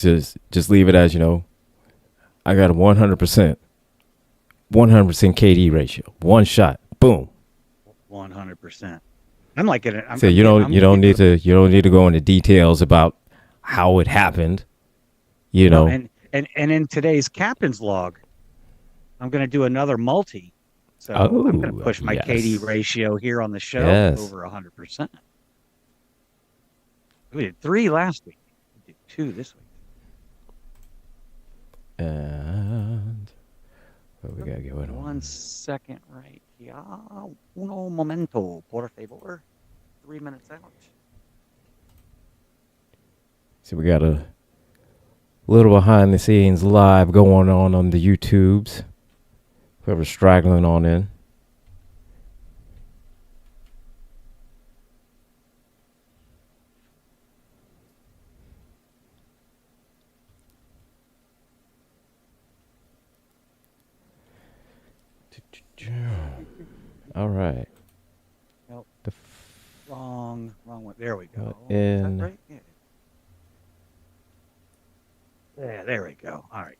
Just leave it as, I got a 100% KD ratio. One shot. Boom. 100%. I'm like it. So you don't need to go into details about how it happened. And in today's captain's log, I'm going to do another multi. So I'm going to push my KD ratio here on the show over 100%. We did 3 last week. We did 2 this week. And we got to go in 1 second right here. Uno momento, por favor. 3 minutes out. So we got a little behind the scenes live going on the YouTubes. Whoever's straggling on in. All right. Nope. Wrong one. There we go. Is that right? Yeah, there we go. All right.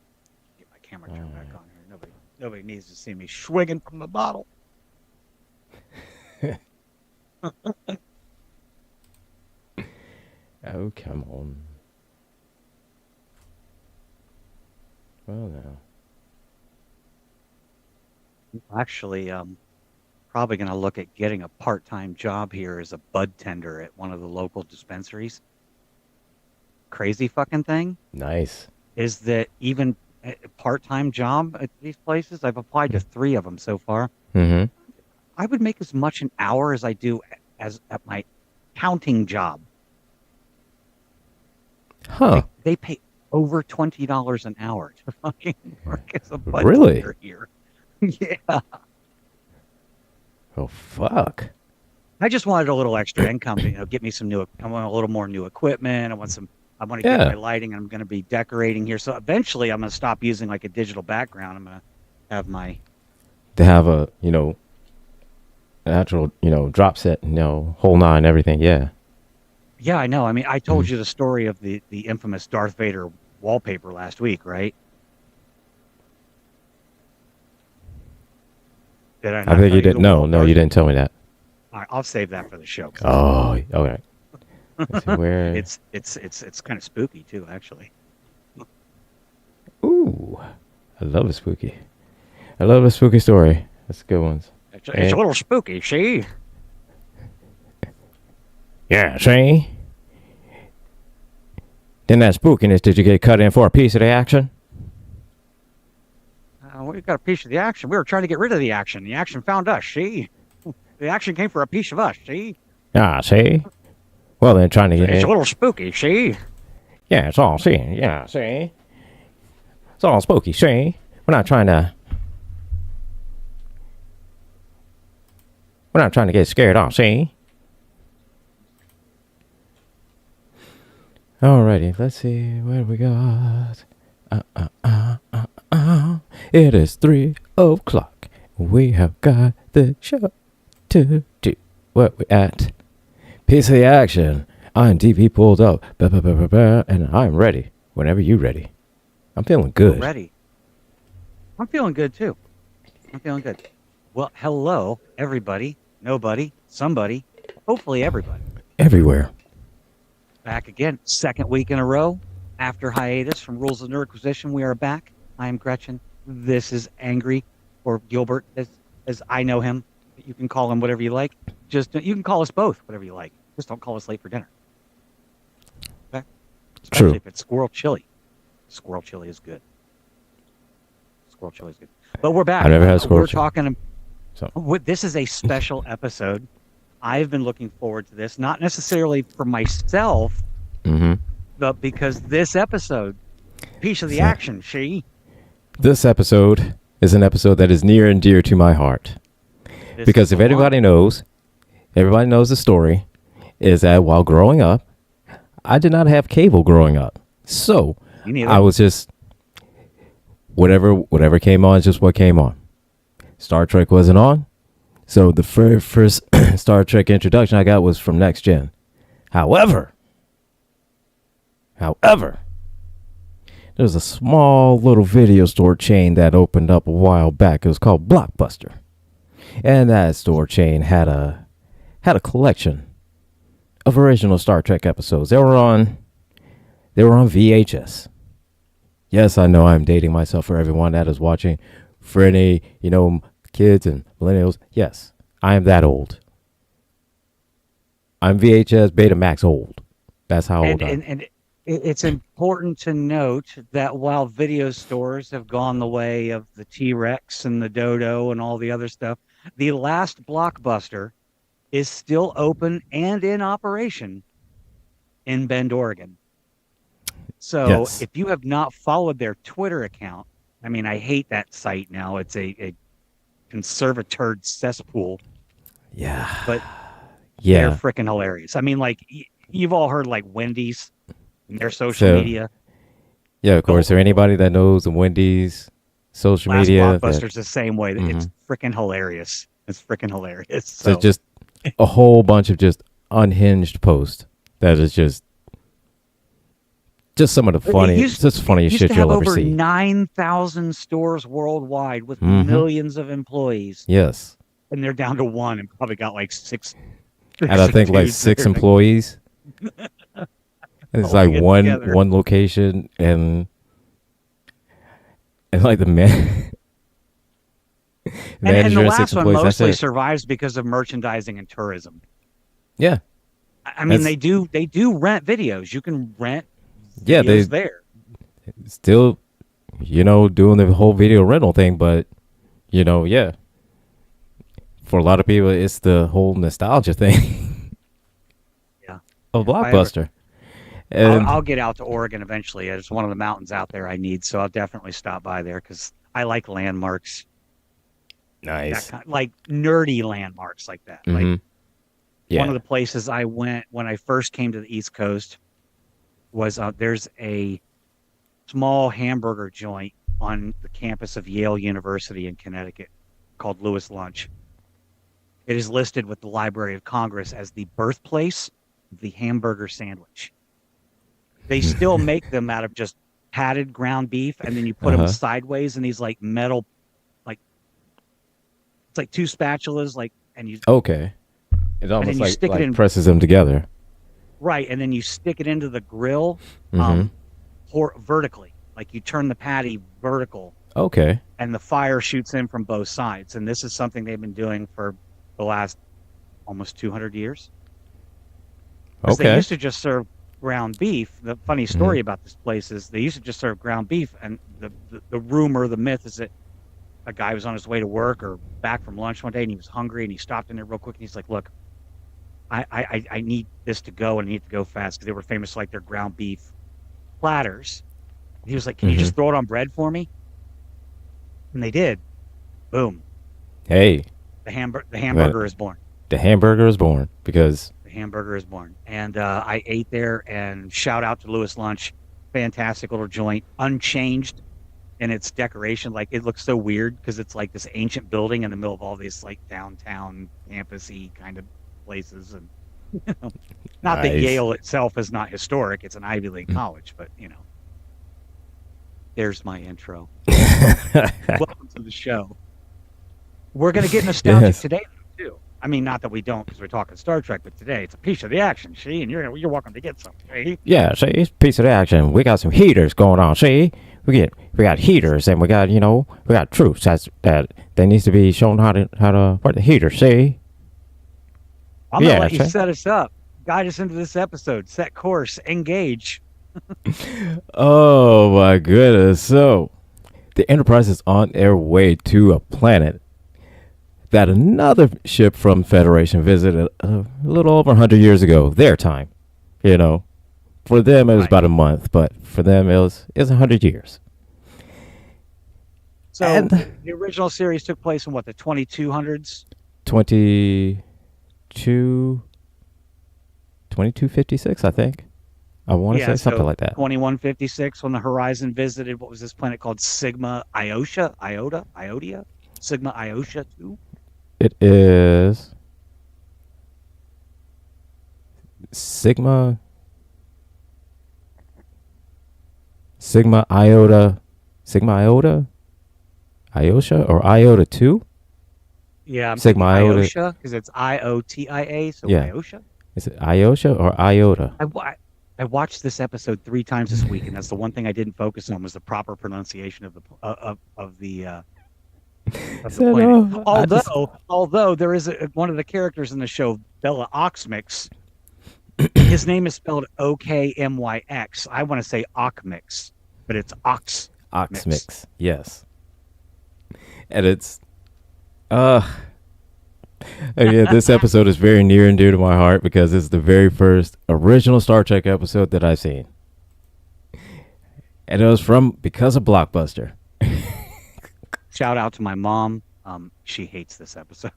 Get my camera turned back on here. Nobody needs to see me swigging from the bottle. Oh, come on. Well, now. Actually, probably going to look at getting a part-time job here as a bud tender at one of the local dispensaries. Crazy fucking thing. Nice. Is that even a part-time job at these places? I've applied to 3 of them so far. Mm-hmm. I would make as much an hour as I do as at my counting job. Huh. They pay over $20 an hour to fucking work as a bud tender here. Yeah. Oh, fuck. I just wanted a little extra income to get me some I want a little more new equipment. I want to get my lighting. I'm going to be decorating here. So eventually I'm going to stop using like a digital background. I'm going to have to have a, actual, drop set, whole 9, everything. Yeah. Yeah, I know. I mean, I told you the story of the infamous Darth Vader wallpaper last week, right? Did I think you didn't. No, you didn't tell me that. All right, I'll save that for the show. Oh, okay. Let's see where... It's kind of spooky too, actually. Ooh, I love a spooky story. That's good ones. It's a little spooky, see? Yeah, see? Then that spookiness, did you get cut in for a piece of the action? We got a piece of the action. We were trying to get rid of the action. The action found us, see? The action came for a piece of us, see? Ah, see? Well, they're trying to get... It's a little spooky, see? Yeah, it's all, see? Yeah, see? It's all spooky, see? We're not trying to get scared off, see? Alrighty, let's see what we got. It is 3 o'clock. We have got the show to do. What we at? Piece of the action. I'm DP pulled up. And I'm ready. Whenever you're ready. I'm feeling good. I'm ready. I'm feeling good too. I'm feeling good. Well, hello, everybody. Nobody. Somebody. Hopefully everybody. Everywhere. Back again. 2nd week in a row. After hiatus from Rules of Nerdquisition, we are back. I am Gretchen. This is Angry, or Gilbert, as I know him. You can call him whatever you like. You can call us both whatever you like. Just don't call us late for dinner. Okay? Especially if it's squirrel chili. Squirrel chili is good. Squirrel chili is good. But we're back. I never had squirrel chili. We're talking. This is a special episode. I've been looking forward to this, not necessarily for myself, but because this episode, piece of the action, This episode is an episode that is near and dear to my heart. Because if everybody knows the story, is that while growing up, I did not have cable growing up. So I was just, whatever came on is just what came on. Star Trek wasn't on. So the first Star Trek introduction I got was from Next Gen. However, There's a small little video store chain that opened up a while back. It was called Blockbuster, and that store chain had a collection of original Star Trek episodes. They were on VHS. Yes, I know I'm dating myself for everyone that is watching. For any, kids and millennials, yes, I am that old. I'm VHS Betamax old. That's how old I am. And it's important to note that while video stores have gone the way of the T-Rex and the Dodo and all the other stuff, the last Blockbuster is still open and in operation in Bend, Oregon. So Yes. if you have not followed their Twitter account, I mean, I hate that site now. It's a conservator cesspool, Yeah. but they're Yeah. freaking hilarious. I mean, like you've all heard like Wendy's and their social So, media. yeah, of course. Or anybody that knows the Wendy's social Last media, Blockbuster's the same way. It's Mhm. freaking hilarious. It's freaking hilarious. so So just a whole bunch of just unhinged posts that is just some of the just funniest used shit to have you'll ever over see. 9,000 stores worldwide with Mhm. millions of employees, Yes. and they're down to one and probably got like six. And I think like dudes 6 there. employees. And it's like Holding it one together. one location and like the man And manager the and 6 last one employees. That's mostly it. survives because of merchandising and tourism. Yeah. I mean, That's- they do rent videos. You can rent Yeah, videos they there. still doing the whole video rental thing, but yeah. For a lot of people it's the whole nostalgia thing Yeah. of If I ever- Blockbuster. And I'll get out to Oregon eventually. There's one of the mountains out there I need, so I'll definitely stop by there because I like landmarks, nice. like nerdy landmarks like that. Like Mhm. Yeah. one of the places I went when I first came to the East Coast was there's a small hamburger joint on the campus of Yale University in Connecticut called Lewis Lunch. It is listed with the Library of Congress as the birthplace of the hamburger sandwich. They still make them out of just patted ground beef, and then you put them Uh-huh. sideways in these like metal, like it's like two spatulas, like, and you Okay. It then almost you stick it in presses them together. right, and then you stick it into the grill, Mhm. vertically, like you turn the patty vertical, Okay. and the fire shoots in from both sides. And this is something they've been doing for the last almost 200 years. 'Cause they Okay. used to just serve ground beef. The funny story about this place is they used to just serve ground beef, and the rumor, the myth is that a guy was on his way to work or back from lunch one day, and he was hungry, and he stopped in there real quick, and he's like, "Look, I need this to go, and I need to go fast," because they were famous for like their ground beef platters. He was like, "Can you just throw it on bread for me?" And they did. Boom. Hey, The hamburger is born. the hamburger is born because The hamburger is born. And I ate there, and shout out to Lewis Lunch. Fantastic little joint, unchanged in its decoration. Like it looks so weird because it's like this ancient building in the middle of all these like downtown campus-y kind of places. And not that Nice. Yale itself is not historic. It's an Ivy League college, but there's my intro. Welcome to the show. We're going to get nostalgic Yes. today, too. I mean, not that we don't, because we're talking Star Trek, but today it's a piece of the action, see? And you're welcome to get some, see? Yeah, see, it's a piece of the action. We got some heaters going on. See, we got heaters, and we got we got troops that they needs to be shown how to work the heater. See, I'm going to Yeah, let you see? set us up. Guide us into this episode. Set course. Engage. oh my goodness! So, the Enterprise is on their way to a planet that another ship from Federation visited a little over 100 years ago. Their time, for them it was Right. about a month, but for them it was 100 years. So And- the original series took place in what, the 2200s? 2256, I think. I want to say something like that. 2156 when the Horizon visited, what was this planet called? Sigma Iota? Sigma Iota 2? It is Sigma Sigma Iota, Sigma Iota, Iosha or Iota 2? Yeah, I'm Sigma thinking Iota. Iosha because it's IOTIA, so Yeah. Iosha. Is it Iosha or Iota? I watched this episode 3 times this week, and that's the one thing I didn't focus on was the proper pronunciation of the of the So, planet. no, Although there is one of the characters in the show, Bella Oxmix. His name is spelled OKMYX. I want to say Oxmix, but it's Ox. Oxmix. Yes. And it's uh yeah, this episode is very near and dear to my heart because it's the very first original Star Trek episode that I've seen. And it was because of Blockbuster. Shout out to my mom. She hates this episode.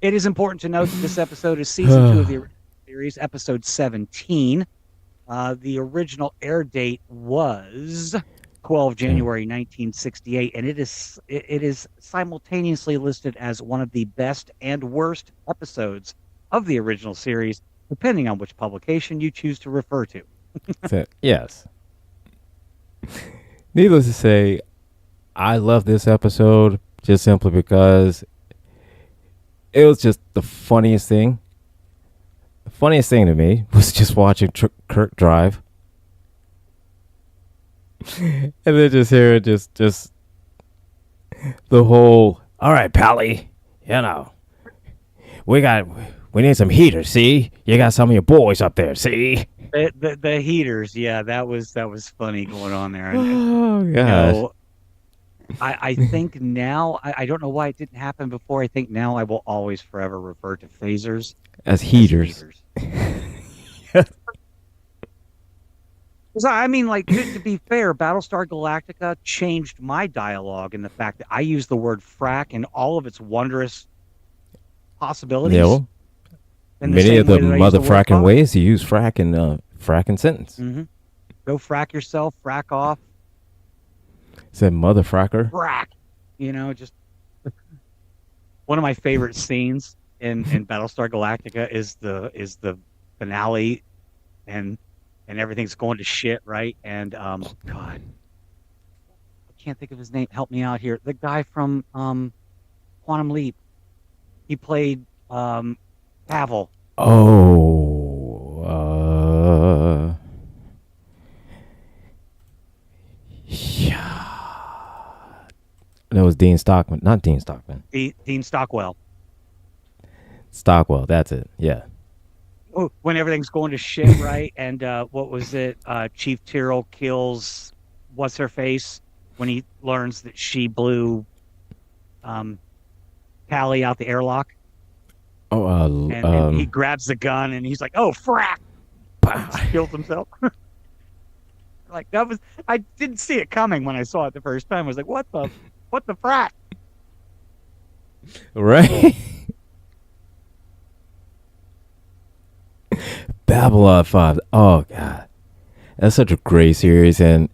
It is important to note that this episode is season 2 of the original series, episode 17. The original air date was 12 January 1968, and it is simultaneously listed as one of the best and worst episodes of the original series, depending on which publication you choose to refer to. So, yes. Needless to say, I love this episode just simply because it was just the funniest thing. The funniest thing to me was just watching Kirk drive. And then just hearing just the whole, all right, Pally, we need some heaters, see? You got some of your boys up there, see? The heaters, yeah, that was funny going on there. Oh, gosh. You know, I think now, I don't know why it didn't happen before. I think now I will always forever refer to phasers as heaters. I mean, like, to be fair, Battlestar Galactica changed my dialogue in the fact that I use the word frack in all of its wondrous possibilities. Yeah, well, many of the mother fracking ways you use frack in fracking sentence. Mm-hmm. Go frack yourself, frack off. Said mother fracker. Frack. Just one of my favorite scenes in Battlestar Galactica is the finale and everything's going to shit, right? And God, I can't think of his name. Help me out here. The guy from Quantum Leap. He played Pavel. Oh, yeah. That was Dean Stockman, not Dean Stockman. Dean Stockwell. Stockwell, that's it. Yeah. When everything's going to shit, right? And what was it? Chief Tyrrell kills what's her face when he learns that she blew Pally out the airlock. Oh, and he grabs the gun and he's like, "Oh, frack!" Kills himself. Like that was, I didn't see it coming when I saw it the first time. I was like, "What the frack?" Right. Babylon 5. Oh god, that's such a great series, and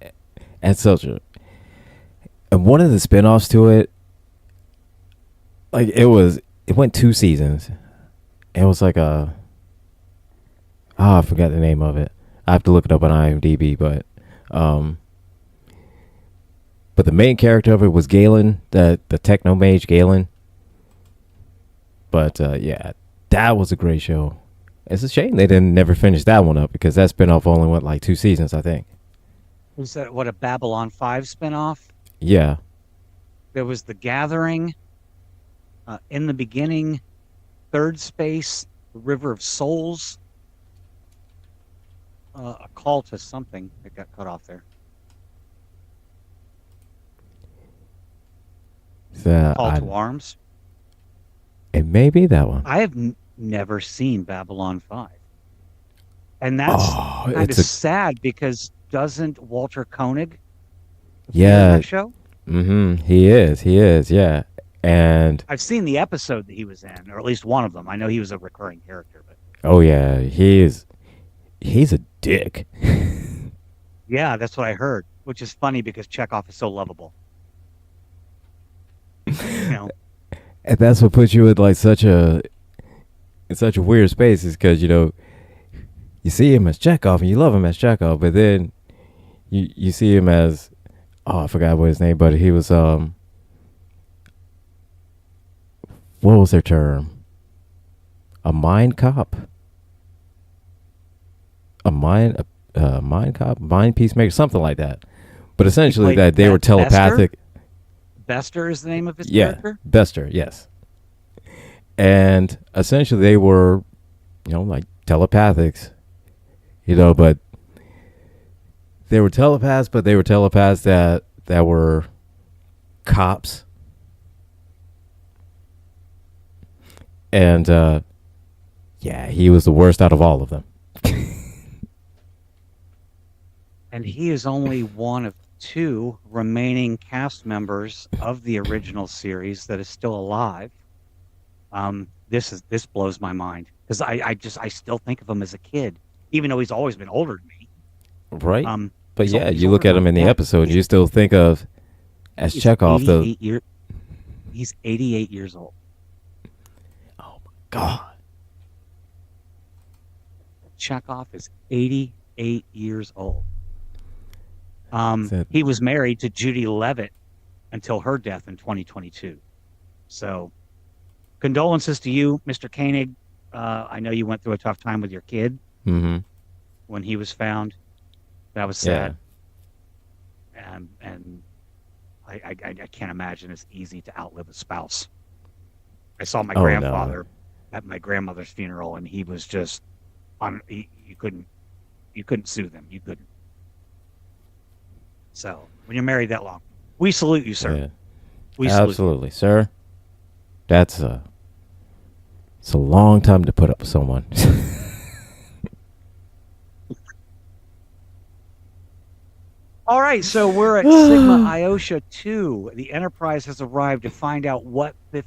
such a, and one of the spinoffs to it, like it went 2 seasons. It was like I forgot the name of it. I have to look it up on IMDb, but the main character of it was Galen, the techno mage Galen. But yeah, that was a great show. It's a shame they didn't never finish that one up because that spinoff only went like 2 seasons, I think. Was that a Babylon 5 spinoff? Yeah. There was The Gathering, In the Beginning, Third Space, The River of Souls, A Call to something that got cut off there. Call to Arms. It may be that one. I have never seen Babylon 5. And that's kind of sad because doesn't Walter Koenig appear in that show? Mm-hmm. He is, yeah. And I've seen the episode that he was in, or at least one of them. I know he was a recurring character, but oh yeah, he's a dick. Yeah, that's what I heard, which is funny because Chekhov is so lovable. And that's what puts you in like such a weird space, is because you see him as Chekhov and you love him as Chekhov, but then you see him as, I forgot what his name, but he was what was their term? A mind cop, mind cop, mind peacemaker, something like that. But essentially, that they were telepathic. Bester is the name of his Yeah, character? Bester, yes. And essentially, they were, like telepathics, but they were telepaths, that were cops. And, yeah, he was the worst out of all of them. And he is only one of 2 remaining cast members of the original series that is still alive. This blows my mind because I still think of him as a kid, even though he's always been older than me. Right. But yeah, you look at him in the episode, you still think of as Chekhov. He's 88 years old. Oh my God. Chekhov is 88 years old. He was married to Judy Leavitt until her death in 2022. So, condolences to you, Mr. Koenig. I know you went through a tough time with your kid when he was found. That was sad. Yeah. And I can't imagine it's easy to outlive a spouse. I saw my grandfather at my grandmother's funeral, and he was just you couldn't sue them. You couldn't. So when you're married that long, we salute you, sir. Yeah. We salute absolutely, you. Sir. It's a long time to put up with someone. All right, so we're at Sigma Iosha 2. The Enterprise has arrived to find out what fate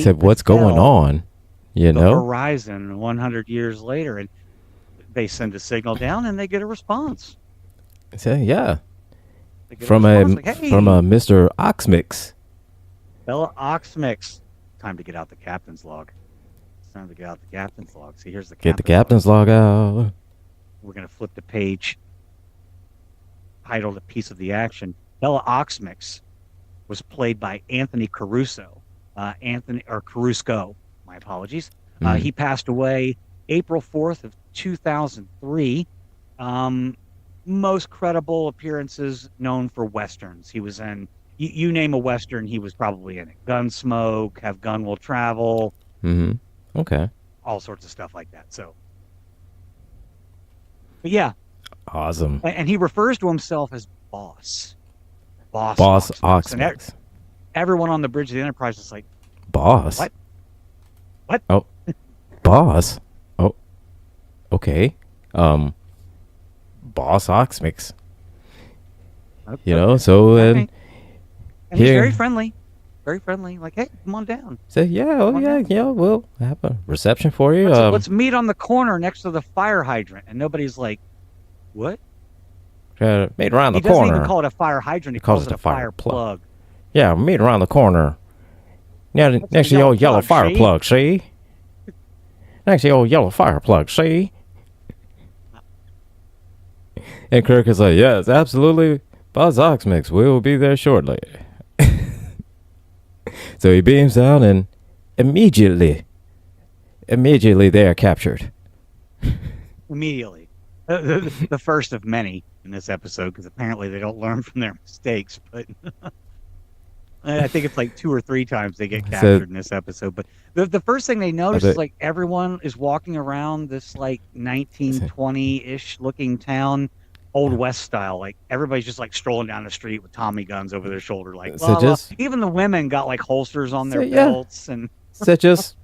said what's going on, the horizon 100 years later, and they send a signal down and they get a response. So yeah, from a Mr. Oxmix. Bella Oxmix. Time to get out the captain's log. It's time to get out the captain's log. See, here's the get the captain's log out. We're gonna flip the page. Titled "A Piece of the Action." Bella Oxmix was played by Anthony Caruso. Carusco. My apologies. He passed away April 4th of 2003. Most credible appearances known for westerns. He was in. You name a western, he was probably in it. Gunsmoke, Have Gun Will Travel. Okay. All sorts of stuff like that. So, but yeah. Awesome. And he refers to himself as Boss. Boss Oxmix. Everyone on the bridge of the Enterprise is like, Boss? What? Oh. Boss? Oh. Okay. Boss Oxmix. Okay. So... And he's very friendly. Very friendly. Like, hey, come on down. Say, we'll have a reception for you. Let's meet on the corner next to the fire hydrant. And nobody's like, what? Meet around the corner. He doesn't even call it a fire hydrant. He calls it a fire plug. Yeah, meet around the corner. Yeah, next to your yellow fire plug, see? Next to your yellow fire plug, see? And Kirk is like, yes, absolutely. Buzz Oxmix will be there shortly. So he beams down and immediately they are captured. Immediately. The first of many in this episode, because apparently they don't learn from their mistakes. But I think it's like 2 or 3 times they get captured in this episode. But the first thing they notice is like everyone is walking around this like 1920-ish looking town, Old West style. Like everybody's just like strolling down the street with Tommy guns over their shoulder. Like even the women got like holsters on their belts and so just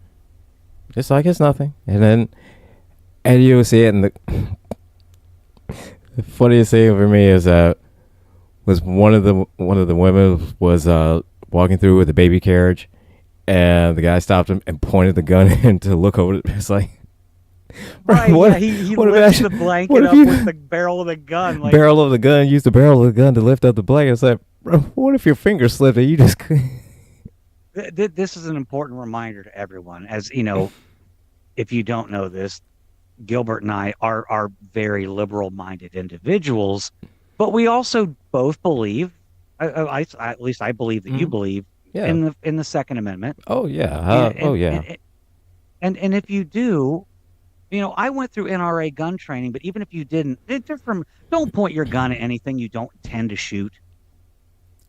like it's nothing. And you see it in the funniest thing for me is was one of the women was walking through with a baby carriage, and the guy stopped him and pointed the gun in to look over. It's like, right? What, yeah, he lifts the blanket up with the barrel of the gun. Like, use the barrel of the gun to lift up the blanket. It's like, bro, what if your finger slipped and you just? This is an important reminder to everyone, as you know, if you don't know this. Gilbert and I are very liberal-minded individuals, But we also both believe, at least I believe that you Mhm. believe Yeah. in the Second Amendment. Oh yeah. And Oh yeah. and if you do, I went through NRA gun training, but even if you didn't, don't point your gun at anything you don't intend to shoot.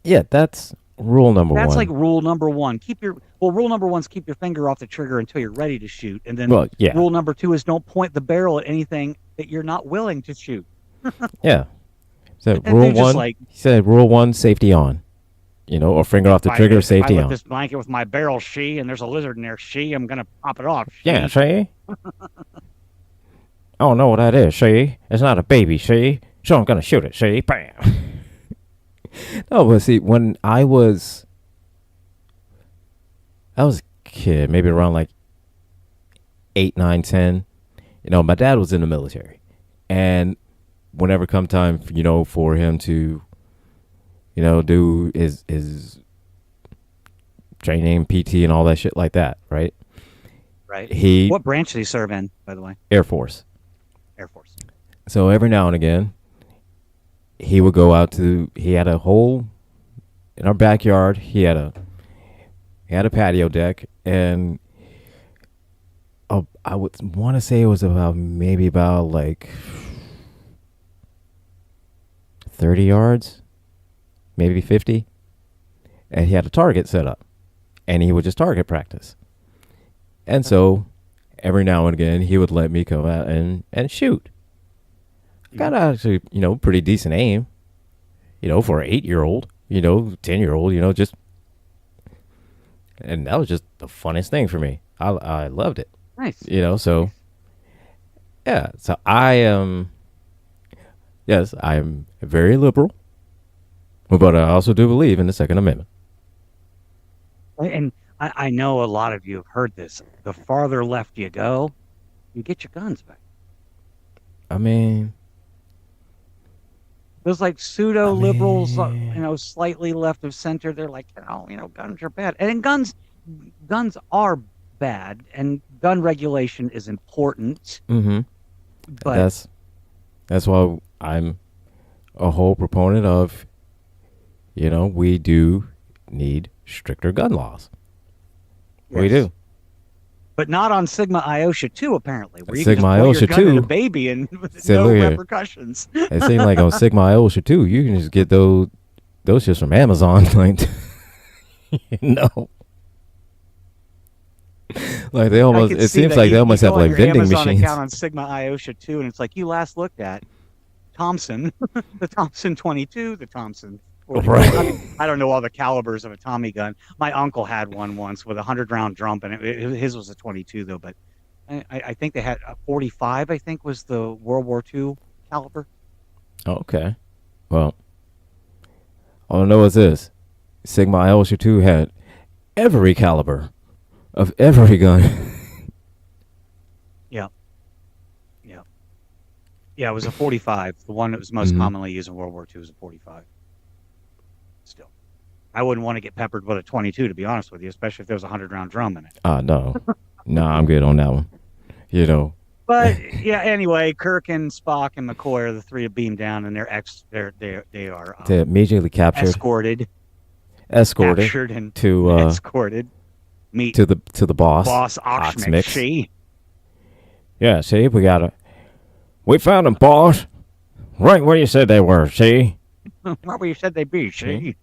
Yeah. That's rule number That's like one. rule number one. Rule number one is keep your finger off the trigger until you're ready to shoot. And then Well, yeah. rule number two is don't point the barrel at anything that you're not willing to shoot. Yeah. So And rule they're just one. like, He said rule one, safety on. Or finger off the trigger, if I safety lift on. this blanket with my barrel, and there's a lizard in there, I'm gonna pop it off. Yeah. See. I don't know what that is. See, it's not a baby. See, so I'm gonna shoot it. See, bam. No, but see, when I was a kid, maybe around like 8, 9, 10. My dad was in the military, and whenever come time, for him to, do his training, PT, and all that shit like that, right? Right. He What branch did he serve in, by the way? Air Force. Air Force. So every now and again, he would go out to. He had a hole in our backyard. He had a patio deck, and I would want to say it was about like 30 yards, maybe 50, and he had a target set up, and he would just target practice. And so every now and again, he would let me come out and shoot. I got actually, pretty decent aim, for an 8-year-old, 10-year-old, just. And that was just the funnest thing for me. I loved it. Nice. So yeah. So I am. Yes, I am very liberal, but I also do believe in the Second Amendment. And I know a lot of you have heard this. The farther left you go, you get your guns back. I mean, Those like pseudo liberals, mean- slightly left of center. They're like, guns are bad, and guns are bad, and gun regulation is important. mm-hmm. But That's why I'm a whole proponent of. We do need stricter gun laws. We yes. do. But not on Sigma Iosha 2, apparently, where you Sigma can just Iosha point your gun 2 at a baby and with Say, no look here. repercussions. It seems like on Sigma Iosha too, you can just get those shits from Amazon. Like, like they almost. It seems like they almost have like vending Amazon machines. account on Sigma Iosha 2, and it's like you last looked at Thompson, the Thompson 22, the Thompson. Right. I don't know all the calibers of a Tommy gun. My uncle had one once with a 100-round drum, and his was a 22 though. But I think they had a 45. I think was the World War II caliber. Okay. Well, all I know is this: Sigma Iosha 2 had every caliber of every gun. Yeah, it was a 45. The one that was most commonly used in World War II was a 45. Still, I wouldn't want to get peppered with a 22, to be honest with you, especially if there was a 100-round drum in it. No. Nah, I'm good on that one. But yeah, anyway, Kirk and Spock and McCoy are the three to beam down, and they are They immediately escorted captured and to escorted meet to the boss Oxmix. She. Yeah, see, we found them, boss. Right where you said they were, see? What were you said they be, see?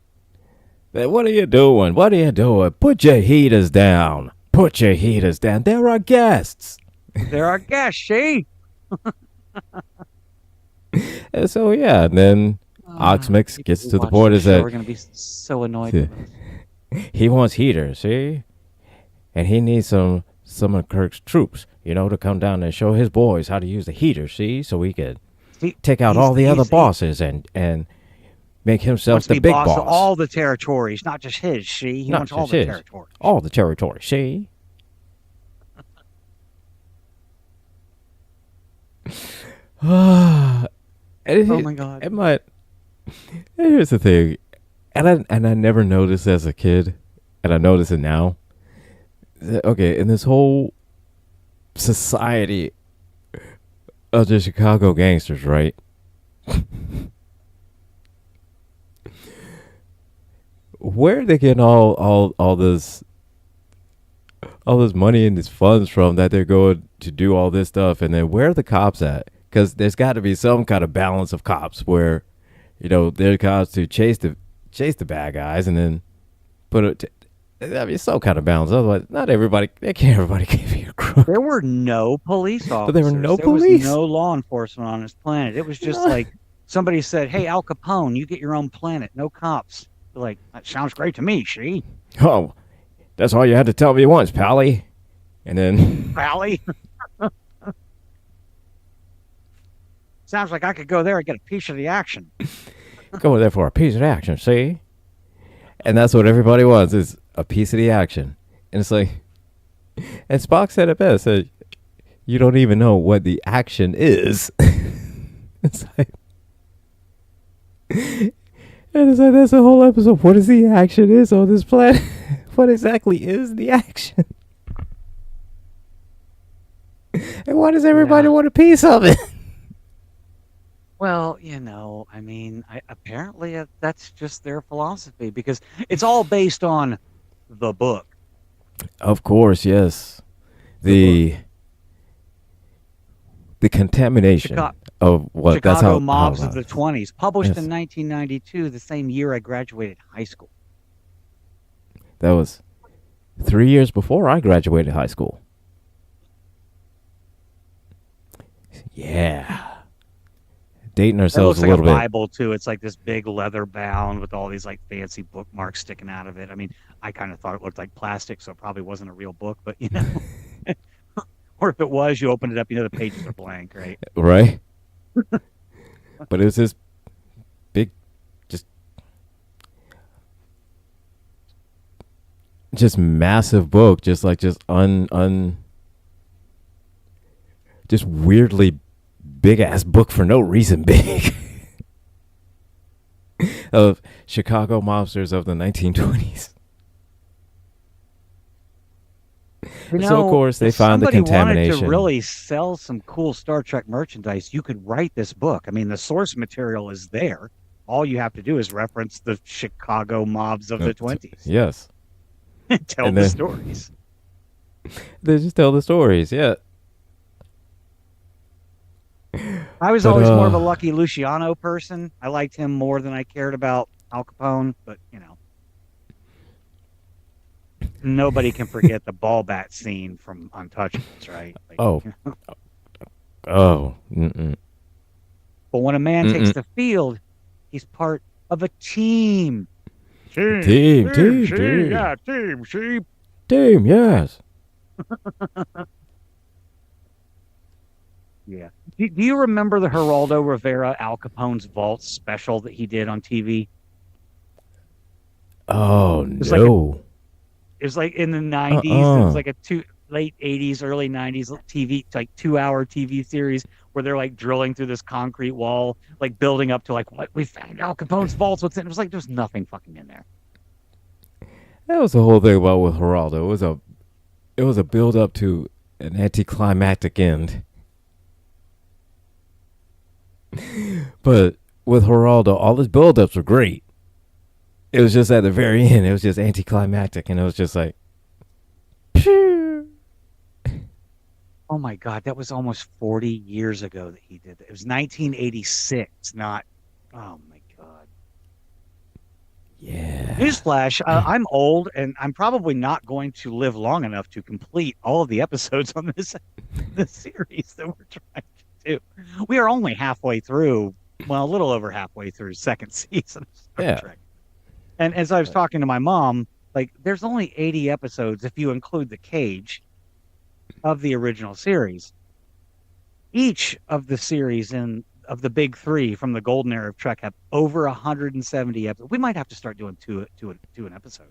What are you doing? What are you doing? Put your heaters down. Put your heaters down. There are guests. There are guests, see? And so, yeah, and then Oxmix gets to the point is that we're going to be so annoyed with this. He wants heaters, see? And he needs some of Kirk's troops, to come down and show his boys how to use the heater, see? So we could take out all the other bosses and make himself the big boss. Of all the territories, not just his, see? He wants all the territories. All the territories, see? Oh my God. Here's the thing. And I never noticed as a kid, and I notice it now. Okay, in this whole society of the Chicago gangsters, right? Where are they getting all this money and these funds from that they're going to do all this stuff? And then where are the cops at? Because there's got to be some kind of balance of cops where, there are cops to chase the bad guys and then put it. I mean, some kind of balance. Otherwise, not everybody. They can't everybody give you a crook. There were no police officers. But there were no there police. was no law enforcement on this planet. It was just like somebody said, "Hey, Al Capone, you get your own planet. No cops." They're like, that sounds great to me, she. Oh, that's all you had to tell me once, Pally. And then Pally. Sounds like I could go there and get a piece of the action. go there for a piece of action, see? And that's what everybody wants is a piece of the action. And it's like, and Spock said it best, said, you don't even know what the action is. It's like, and it's like, that's the whole episode. What is the action is on this planet? What exactly is the action? And why does everybody want a piece of it? Well, I mean, apparently that's just their philosophy because it's all based on the book. Of course, yes. The contamination of what Chicago that's how mobs how, of the 20s, published yes. in 1992, the same year I graduated high school. That was 3 years before I graduated high school. Yeah. Dating ourselves It looks a like little bit. Bible too. It's like this big leather bound with all these like fancy bookmarks sticking out of it. I mean, I kind of thought it looked like plastic, so it probably wasn't a real book, but or if it was, you opened it up, the pages are blank, right? Right? But it was this big, just massive book, just weirdly big ass book for no reason big. Of Chicago mobsters of the 1920s. So of course they found the contamination. If somebody wanted to really sell some cool Star Trek merchandise, you could write this book. I mean, the source material is there. All you have to do is reference the Chicago mobs of the 20s. Yes. Tell the stories. They just tell the stories, yeah. I was always more of a Lucky Luciano person. I liked him more than I cared about Al Capone, but nobody can forget the ball bat scene from Untouchables, right? Like, Mm-mm. But when a man takes the field, he's part of a team. Team, Yeah, team, sheep. Team, yes. Yeah. Do you remember the Geraldo Rivera Al Capone's Vault special that he did on TV? Oh, no. It was like in the 90s. It was like late 80s, early 90s TV, like 2-hour TV series where they're like drilling through this concrete wall, like building up to like, what we found Al Capone's vaults. What's in it? It was like there's nothing fucking in there. That was the whole thing about with Geraldo. It was a build up to an anticlimactic end. But with Geraldo, all his build-ups were great. It was just at the very end, it was just anticlimactic, and it was just like, phew. Oh my God, that was almost 40 years ago that he did that. It was 1986, not, oh my God. Yeah. Newsflash, I'm old, and I'm probably not going to live long enough to complete all of the episodes on this series that we're trying to do. We are only halfway through, well, a little over halfway through second season of Star Trek. And as I was talking to my mom, like, there's only 80 episodes if you include the cage of the original series. Each of the series of the big three from the golden era of Trek have over 170 episodes. We might have to start doing two an episode.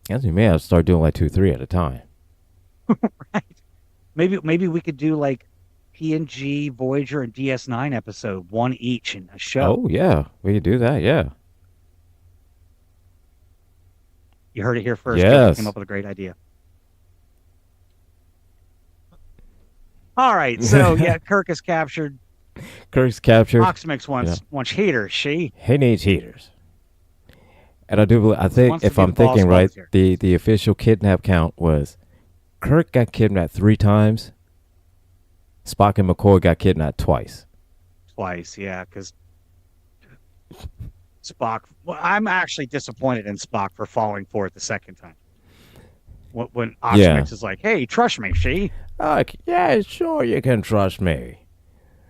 Yes, you may have to start doing like 2-3 at a time. Right. Maybe we could do like TNG, Voyager, and DS9 episode, one each in a show. Oh, yeah. We could do that, yeah. You heard it here first. Yes. I came up with a great idea. All right, so yeah, Kirk is captured. Kirk's captured. Proximix wants heaters. He needs heaters. And I He think wants to if be I'm the boss thinking right, both here. the official kidnap count was Kirk got kidnapped 3 times. Spock and McCoy got kidnapped twice. Twice, yeah, because Spock. Well, I'm actually disappointed in Spock for falling for it the second time. When Yeah. Oxmix is like, "Hey, trust me, she. Yeah, sure, you can trust me.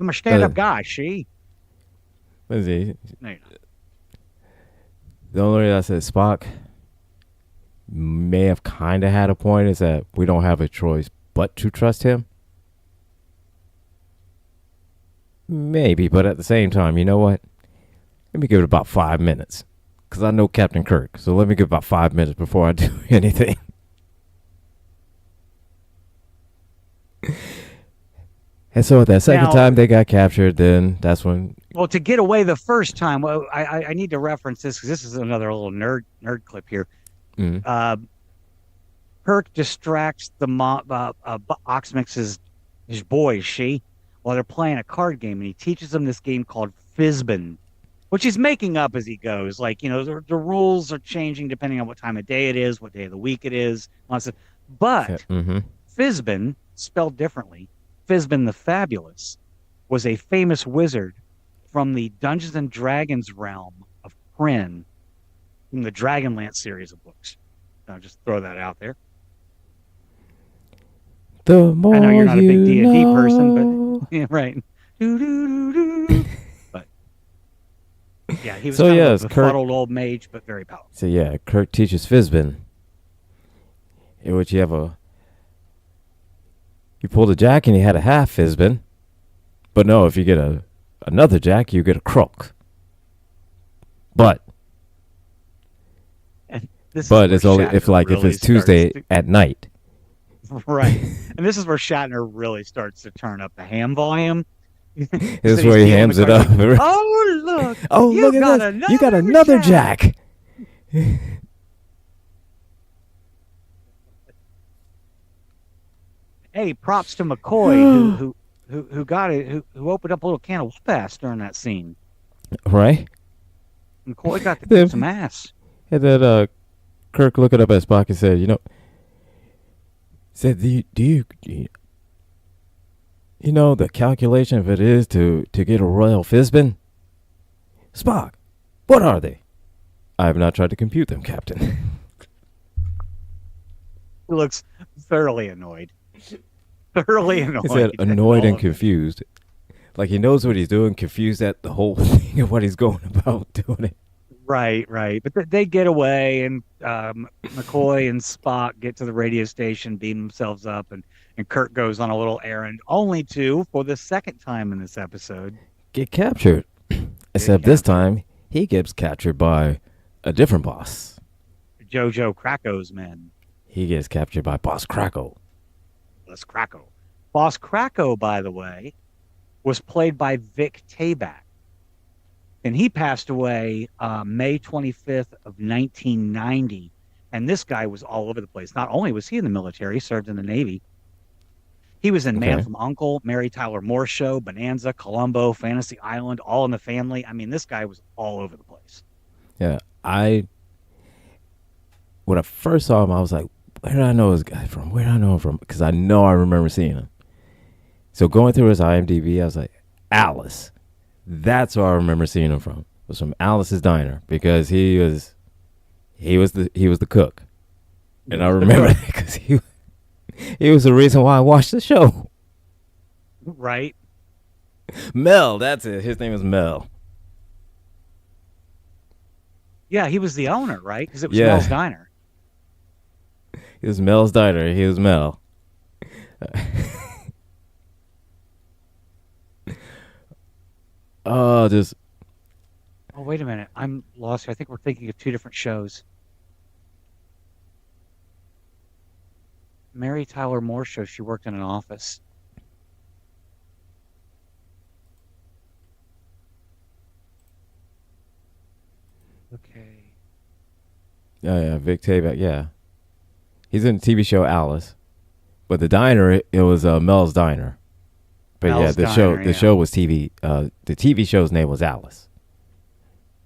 I'm a stand-up guy, she." Let's see. No, you're not. The only reason I said Spock may have kind of had a point is that we don't have a choice but to trust him. Maybe, but at the same time, you know what? Let me give it about 5 minutes. Because I know Captain Kirk. So let me give about 5 minutes before I do anything. And so that second time they got captured, then that's when. Well, to get away the first time, well, I need to reference this because this is another little nerd clip here. Kirk distracts the Oxmix's his boys, while they're playing a card game, and he teaches them this game called Fizbin, which he's making up as he goes. Like, the rules are changing depending on what time of day it is, what day of the week it is. But Fizbin, spelled differently, Fizbin the Fabulous, was a famous wizard from the Dungeons and Dragons realm of Kryn, from the Dragonlance series of books. I'll just throw that out there. The more I know you're not a big D&D know. person, but yeah, right. But yeah, he was kind of a befuddled old mage, but very powerful. So yeah, Kirk teaches Fizbin, in which you pulled a jack and you had a half Fizbin, but no, if you get another jack, you get a croak. But it's only if it's Tuesday at night. Right. And this is where Shatner really starts to turn up the ham volume. This is where he hams it up. Oh, look. Oh, look at this. You got another jack. Hey, props to McCoy who got it, who opened up a little can of whoop-ass during that scene. Right. McCoy got to get some ass. And then Kirk looking up at Spock and said, do you know the calculation of it is to get a royal Fizbin? Spock, what are they? I have not tried to compute them, Captain. He looks thoroughly annoyed. Thoroughly annoyed. He said annoyed and confused. Like he knows what he's doing, confused at the whole thing of what he's going about doing it. Right. But they get away, and McCoy and Spock get to the radio station, beam themselves up, and Kirk goes on a little errand, only to, for the second time in this episode, get captured. Except this time, he gets captured by a different boss. Jojo Krako's men. He gets captured by Boss Krako. Boss Krako, by the way, was played by Vic Tayback. And he passed away May 25th of 1990. And this guy was all over the place. Not only was he in the military, he served in the Navy. He was in Man from U.N.C.L.E., Mary Tyler Moore Show, Bonanza, Columbo, Fantasy Island, All in the Family. I mean, this guy was all over the place. Yeah, when I first saw him, I was like, where did I know this guy from? Where did I know him from? Because I know I remember seeing him. So going through his IMDb, I was like, Alice. That's where I remember seeing him from. It was from Alice's Diner because he was the cook. And I remember that because he was the reason why I watched the show. Right. Mel, that's it. His name is Mel. Yeah, he was the owner, right? Because it was Mel's Diner. It was Mel's Diner. He was Mel. Oh, wait a minute. I'm lost here. I think we're thinking of two different shows. Mary Tyler Moore Show, she worked in an office. Okay. Yeah, Vic Tayback, yeah. He's in the TV show Alice. But the diner, it was Mel's Diner. But Mel's the show was TV. The TV show's name was Alice.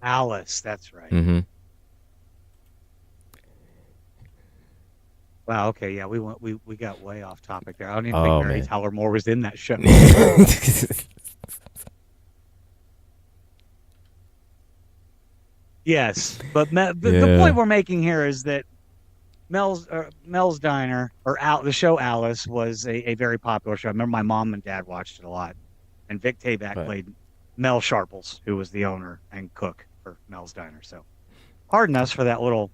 Alice, that's right. Mm-hmm. Wow. Okay. Yeah, we got way off topic there. I don't even think Oh Mary man. Tyler Moore was in that show. Yes, but the point Yeah. we're making here is that Mel's Diner or the show Alice was a very popular show. I remember my mom and dad watched it a lot, and Vic Tayback Right. played Mel Sharples, who was the owner and cook for Mel's Diner. So, pardon us for that little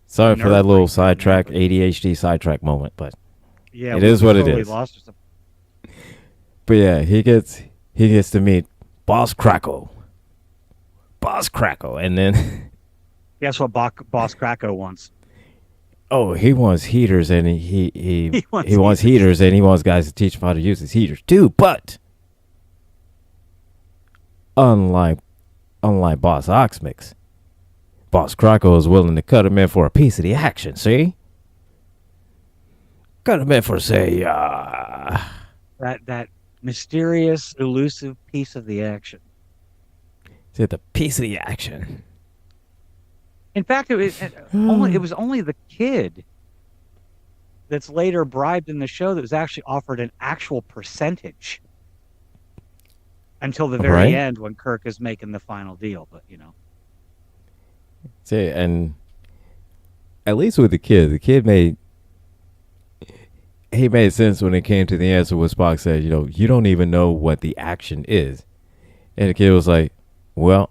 Sorry for that nerd little breakdown there, sidetrack, but ADHD sidetrack moment, but yeah, it we, is we what it totally is. lost us. But yeah, he gets to meet Boss Crackle, Boss Crackle, and then Guess what Boss Kracko wants? oh, he wants heaters, and he He he wants wants heaters. heaters, and he wants guys to teach him how to use his heaters too. But unlike Boss Oxmix, Boss Crackle is willing to cut him in for a piece of the action. See, cut him in for say, That mysterious, elusive piece of the action. say the piece of the action. In fact, it was only the kid that's later bribed in the show that was actually offered an actual percentage until the very Right. end when Kirk is making the final deal. But See, and at least with the kid made he made sense when it came to the answer what Spock said. You don't even know what the action is, and the kid was like, "Well,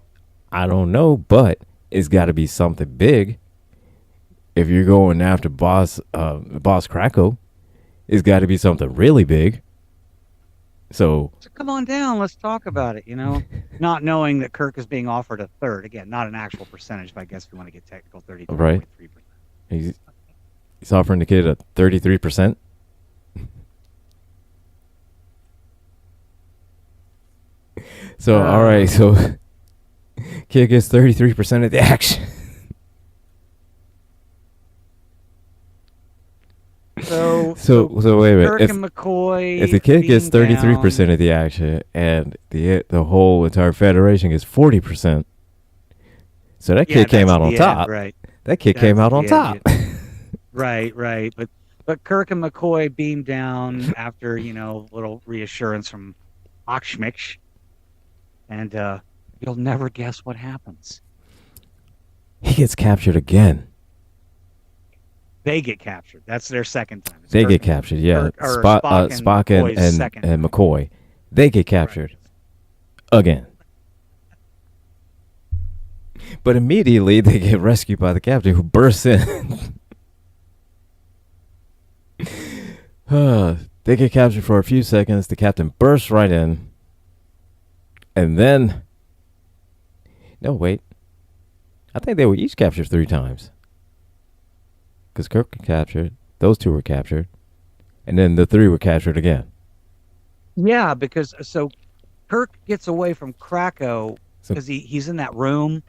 I don't know, but it's got to be something big. If you're going after Boss Krakow, it's got to be something really big." So come on down, let's talk about it. Not knowing that Kirk is being offered a third. Again, not an actual percentage, but I guess if you want to get technical, 33.3%. right, he's offering the kid a 33%. So all right, so kid gets 33% of the action. So Wait a minute. Kirk and McCoy. If the kid gets being 33% down- of the action and the whole entire federation gets 40%, so that Yeah, kid came that's out on the top. end, right? That kid came That's out on the top. end. Right. But Kirk and McCoy beam down after little reassurance from Oxmich, and you'll never guess what happens. He gets captured again. They get captured. That's their second time. It's They Kirk get and- captured. Yeah, Or Spock and McCoy's second time. McCoy, they get captured again. But immediately they get rescued by the captain, who bursts in. They get captured for a few seconds. The captain bursts right in. And then... No, wait. I think they were each captured 3 times. Because Kirk was captured. Those 2 were captured. And then the 3 were captured again. Yeah, because Kirk gets away from Krakow So- because he's in that room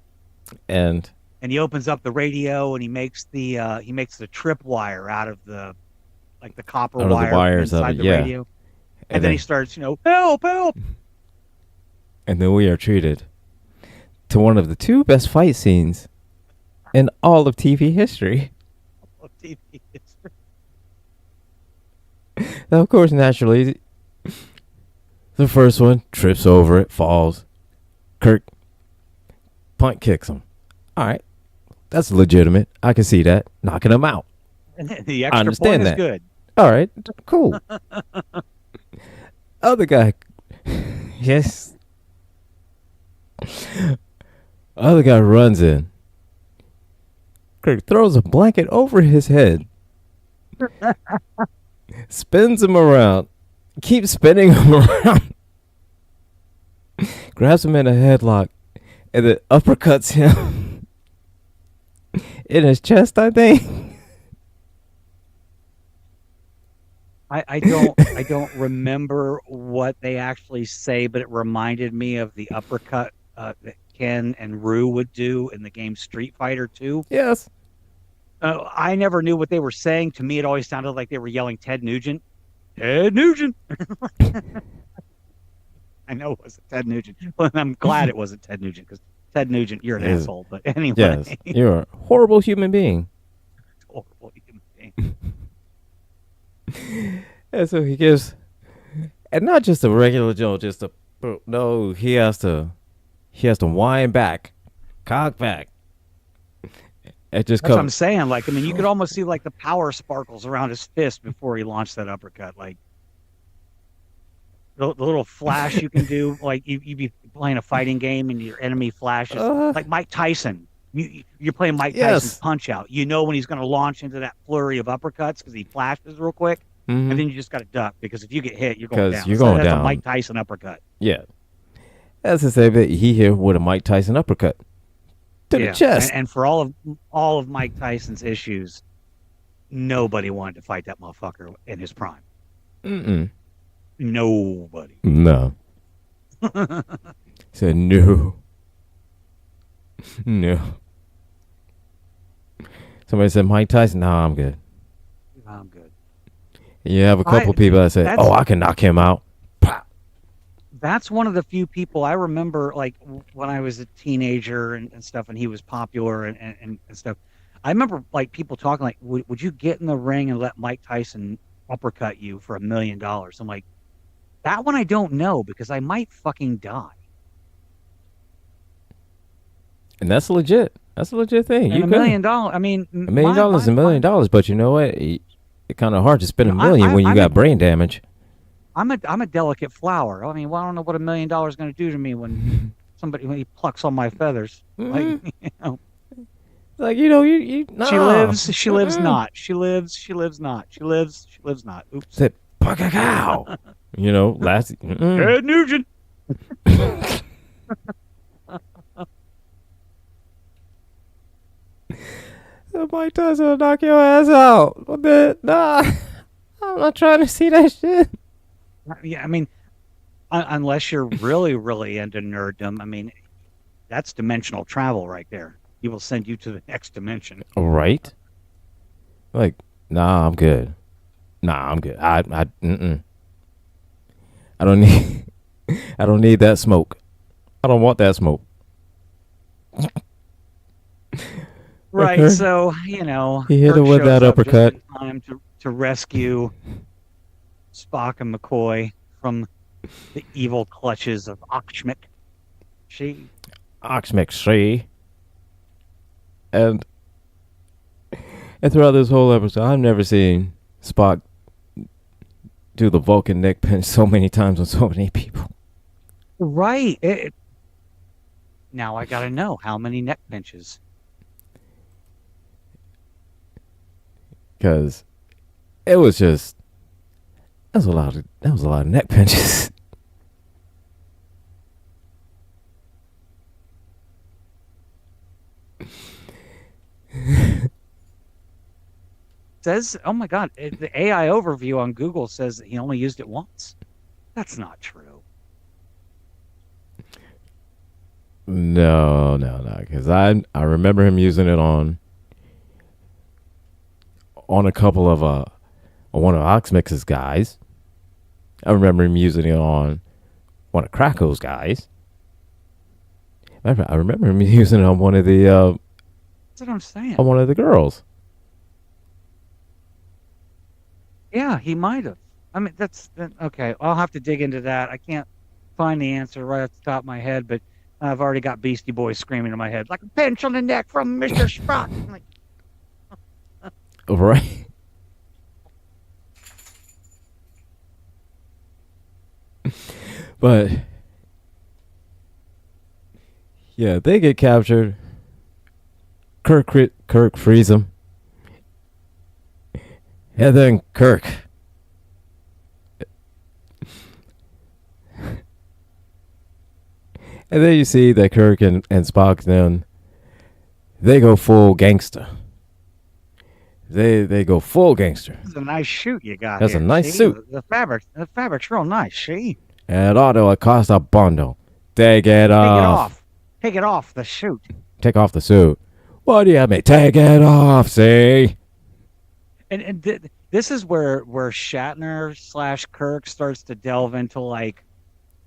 And and he opens up the radio and he makes the tripwire out of the copper Out of the wire wires of inside it, the yeah. radio. And then he starts, help, help. And then we are treated to one of the 2 best fight scenes in all of TV history. Now, of course, naturally, the first one trips over it, falls. Kirk punt kicks him. All right, that's legitimate. I can see that. Knocking him out. The extra understand point that. is good. All right, cool. Other guy, yes. Other guy runs in. Kirk throws a blanket over his head, spins him around, keeps spinning him around, grabs him in a headlock, and then uppercuts him in his chest, I think. I don't remember what they actually say, but it reminded me of the uppercut that Ken and Rue would do in the game Street Fighter 2. Yes. I never knew what they were saying. To me, it always sounded like they were yelling Ted Nugent. Ted Nugent. I know it wasn't Ted Nugent. Well, I'm glad it wasn't Ted Nugent because Ted Nugent, you're an asshole. But anyway, Yes. You're a horrible human being. horrible human being. And so he gives, and not just a regular Joe, just a no. He has to wind back, cock back. It just That's what I'm comes. saying. Like, I mean, you could almost see like the power sparkles around his fist before he launched that uppercut. Like the little flash you can do, like you be playing a fighting game and your enemy flashes, Uh, like Mike Tyson. You're playing Mike Tyson's yes. Punch Out. You know when he's going to launch into that flurry of uppercuts because he flashes real quick, and Mm-hmm. then you just got to duck because if you get hit, you're going Because down. you're So going that's a Mike down. Tyson uppercut. Yeah. That's the same that he here with a Mike Tyson uppercut to the Yeah, chest. and for all of Mike Tyson's issues, nobody wanted to fight that motherfucker in his prime. Mm-mm. Nobody. No. He said no. No. Somebody said Mike Tyson. No, I'm good. I'm good. And you have a couple people that say, That's "Oh, I can knock him out." Pow. that's one of the few people I remember, like when I was a teenager and stuff, and he was popular and stuff. I remember like people talking like, would you get in the ring and let Mike Tyson uppercut you for $1 million? I'm like, that one I don't know because I might fucking die. And that's legit. That's a legit thing. And You $1 could. million, I mean, $1 million is $1 million, but you know what? It's kind of hard to spend you a know, million when you got brain damage. I'm a delicate flower. I mean, well, I don't know what $1 million is going to do to me when he plucks on my feathers. Like, Mm-hmm. you know, Like you she no. lives, she lives not. She lives, she lives not. She lives, she lives not. Oops. Said "Puck a cow." Last. Ted Nugent. Mike Tyson will knock your ass out. Nah, I'm not trying to see that shit. Yeah, I mean, unless you're really, really into nerddom, I mean, that's dimensional travel right there. He will send you to the next dimension. Right? Like, nah, I'm good. Nah, I'm good. I don't need. I don't need that smoke. I don't want that smoke. Right. Okay. So, He hit Kirk him with shows that up just uppercut. in time to rescue Spock and McCoy from the evil clutches of Okshmik. She. Oxmix and throughout this whole episode, I've never seen Spock do the Vulcan neck pinch so many times on so many people. Right. Now I got to know how many neck pinches. Because it was just that was a lot of neck pinches. Says, oh my God, the AI overview on Google says that he only used it once. That's not true. No, because I remember him using it on a couple of one of Oxmix's guys. I remember him using it on one of Krako's guys. I remember him using it on one of the That's what I'm saying. on one of the girls. Yeah, he might have. I mean, that's okay. I'll have to dig into that. I can't find the answer right off the top of my head, but I've already got Beastie Boys screaming in my head like a pinch on the neck from Mr. Spock. I'm like, Right. But yeah, they get captured. Kirk frees them. And then Kirk. And then you see that Kirk and Spock then they go full gangster. They go full gangster. that's a nice shoot you got. That's here. a nice See? suit. The fabric's real nice. See, And Otto Acosta Bondo. Take it take it off. off. Take it off the shoot. Take off the suit. What do you have me? Take it off, see? And this is where Shatner / Kirk starts to delve into like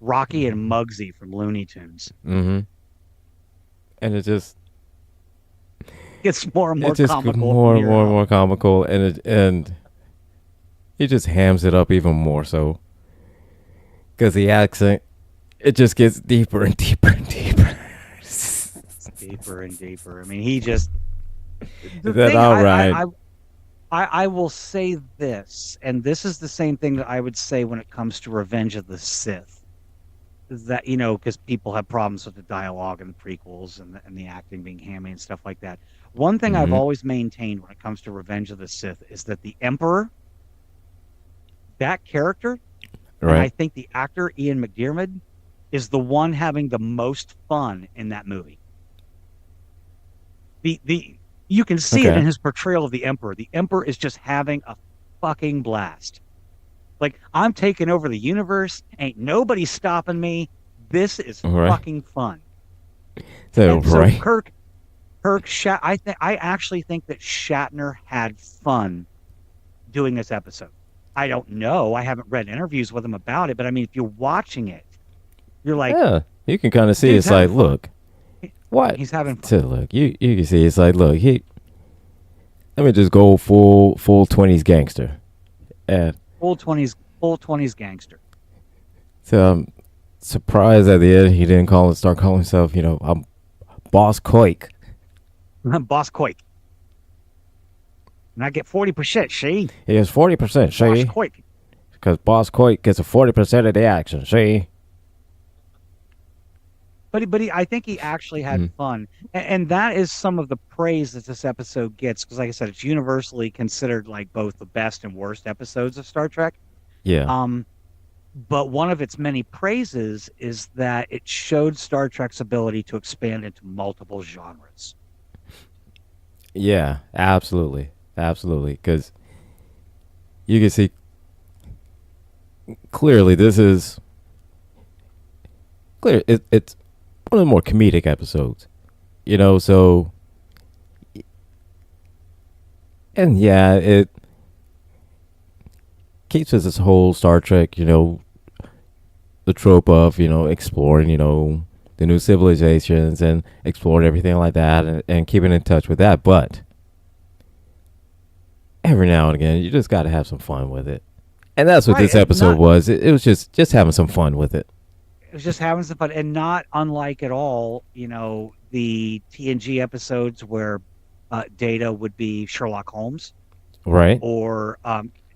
Rocky and Muggsy from Looney Tunes. Mm-hmm. And it just Gets more and more it's just comical. more and more comical, and he just hams it up even more so because the accent it just gets deeper and deeper and deeper. It's deeper and deeper. I mean, he just the Is that thing all right? I will say this, and this is the same thing that I would say when it comes to Revenge of the Sith. Is that, because people have problems with the dialogue and the prequels and the acting being hammy and stuff like that. One thing I've Mm-hmm. always maintained when it comes to Revenge of the Sith is that the Emperor, that character, and I Right. think the actor Ian McDiarmid is the one having the most fun in that movie. The You can see it Okay. in his portrayal of the Emperor. The Emperor is just having a fucking blast. Like, I'm taking over the universe. Ain't nobody stopping me. This is All right. fucking fun. So And so right. I actually think that Shatner had fun doing this episode. I don't know. I haven't read interviews with him about it, but I mean, if you're watching it, you're like, Yeah. You can kind of see dude's it's having like, fun. look, what? He's having fun. To look, you can see it's like, look, he. Let me just go full 20s gangster, and Full 20s gangster. so I'm surprised at the end he didn't start calling himself, I'm Boss Quake. Boss Quake. And I get 40%, see? He has 40%, Boss see? Quake. Because Boss Quake gets a 40% of the action, see? I think he actually had Mm. fun, and that is some of the praise that this episode gets. Because, like I said, it's universally considered like both the best and worst episodes of Star Trek. Yeah. Um, but one of its many praises is that it showed Star Trek's ability to expand into multiple genres. Yeah, absolutely. Absolutely. Because you can see clearly this is clear. It's one of the more comedic episodes, so, and yeah, it keeps us this whole Star Trek, the trope of, exploring, the new civilizations and exploring everything like that and keeping in touch with that. But every now and again, you just got to have some fun with it. And that's what Right, this and episode was. It was just having some fun with it. it was just having some fun, and not unlike at all, the TNG episodes where Data would be Sherlock Holmes Right? or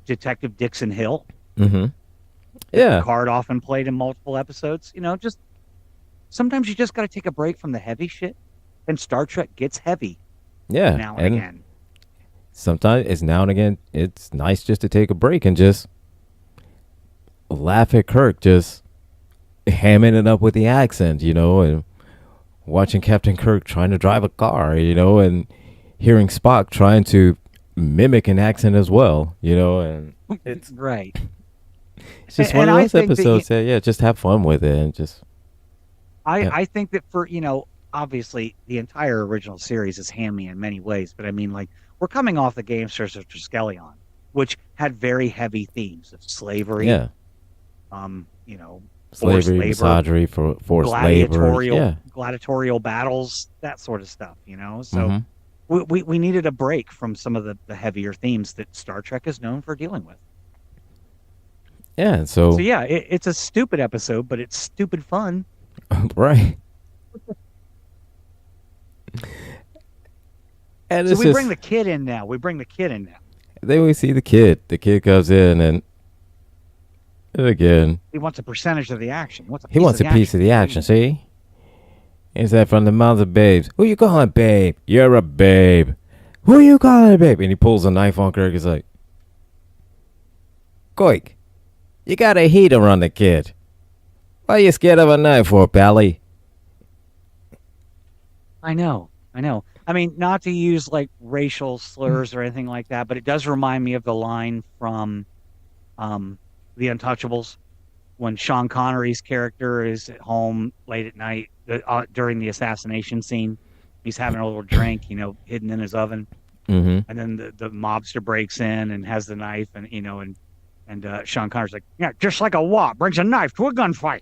Detective Dixon Hill Mm-hmm. that Yeah. Picard often played in multiple episodes. Just sometimes you just got to take a break from the heavy shit, and Star Trek gets heavy Yeah. now and again. Sometimes it's now and again, it's nice just to take a break and just laugh at Kirk just hamming it up with the accent, and watching Captain Kirk trying to drive a car, and hearing Spock trying to mimic an accent as well, and it's Right. it's just one And of I those think that episodes that, yeah, just have fun with it and just, yeah. I think that for, obviously the entire original series is hammy in many ways, but I mean, like, we're coming off the Gamesters of Triskelion, which had very heavy themes of slavery, Yeah. um, you know, forced Slavery, labor, misogyny, for forced labor. Yeah. gladiatorial battles, that sort of stuff. So Mm-hmm. we needed a break from some of the heavier themes that Star Trek is known for dealing with. Yeah. And So so, yeah, it's a stupid episode, but it's stupid fun. right. And So it's we just, bring the kid in now. then we see the kid. The kid comes in and again, He wants a percentage of the action. he wants a piece of the action, see? Is that from the mouths of babes? Who you calling babe? You're a babe. Who you calling a babe? And he pulls a knife on Kirk. He's like, Koik, you got a heater on the kid. Why you scared of a knife for, Pally? I know. I mean, not to use like racial slurs or anything like that, but it does remind me of the line from The Untouchables when Sean Connery's character is at home late at night during the assassination scene. He's having a little drink, hidden in his oven, Mm-hmm. and then the mobster breaks in and has the knife, and Sean Connery's like, yeah, just like a wop brings a knife to a gunfight.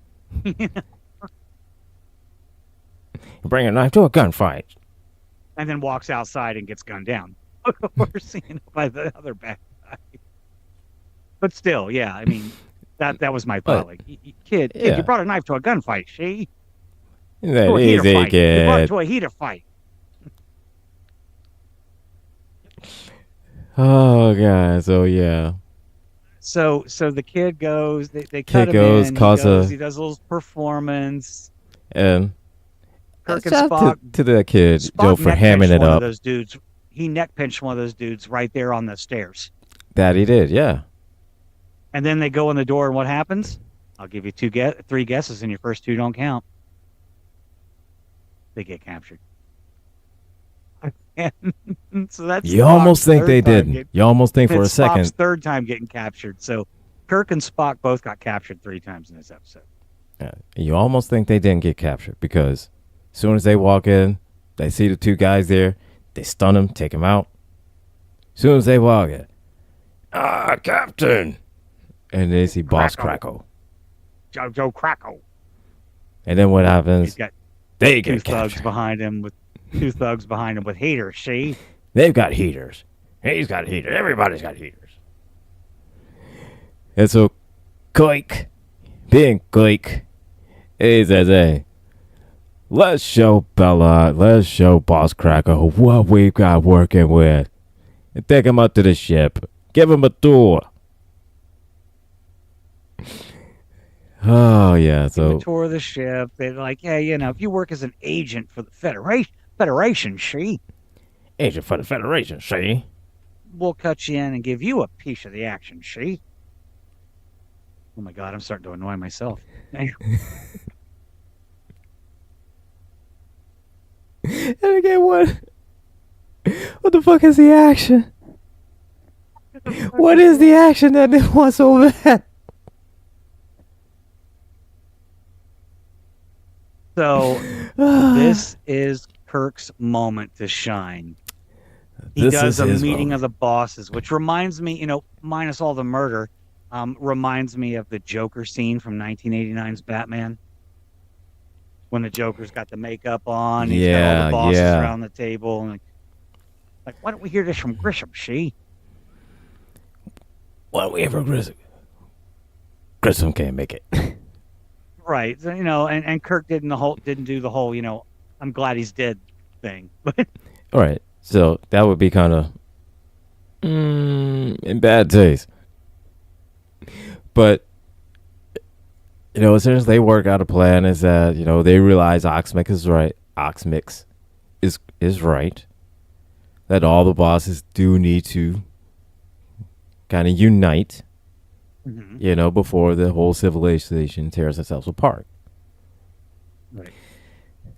Bring a knife to a gunfight. And then walks outside and gets gunned down. We're seen by the other bad guy. But still, yeah. I mean, that was my thought. But Like, kid, you yeah, brought a knife to a gunfight. She that to a heater is a fight. You brought it kid. to a heater fight. Oh god. So yeah, So the kid goes. They cut kid him goes in. He cause goes. a He does a little performance. and Kirk and shout out Spock. to that kid Joe Spock for neck hamming pinched it one of up. those dudes. He neck pinched one of those dudes right there on the stairs. That he did. Yeah. And then they go in the door, and what happens? I'll give you three guesses, and your first two don't count. They get captured. So that's You Spock's almost think they third time didn't. You almost think for a it's Spock's second. third time getting captured. So Kirk and Spock both got captured 3 times in this episode. You almost think they didn't get captured because as soon as they walk in, they see the two guys there, they stun them, take them out. As soon as they walk in, Captain, and they see Boss Krakow. Joe Krakow. And then what He's happens? got They two get thugs captured. behind him with heaters. See, They've got heaters. He's got heaters. Everybody's got heaters. And so, Coik, being Coik, he says, hey, let's show Bella, let's show Boss Krakow what we've got working with. And take him up to the ship. Give him a tour. Oh, yeah. the So, tour of the ship. They're like, yeah, if you work as an agent for the Federation, see, agent for the Federation, see? we'll cut you in and give you a piece of the action, see. Oh my God, I'm starting to annoy myself. And again, what the fuck is the action? What is the action that they want so bad? So this is Kirk's moment to shine. He This does is a his meeting moment. of the bosses, which reminds me, minus all the murder, reminds me of the Joker scene from 1989's Batman. When the Joker's got the makeup on, he's got all Yeah, the bosses yeah. around the table, and like, why don't we hear this from Grisham? She Why don't we ever Grissom? Grissom can't make it. right? So, and Kirk didn't do the whole, I'm glad he's dead thing. But All right, so that would be kind of in bad taste. But as soon as they work out a plan, is that they realize Oxmix is right. Oxmix is right. That all the bosses do need to kind of unite, before the whole civilization tears themselves apart. right.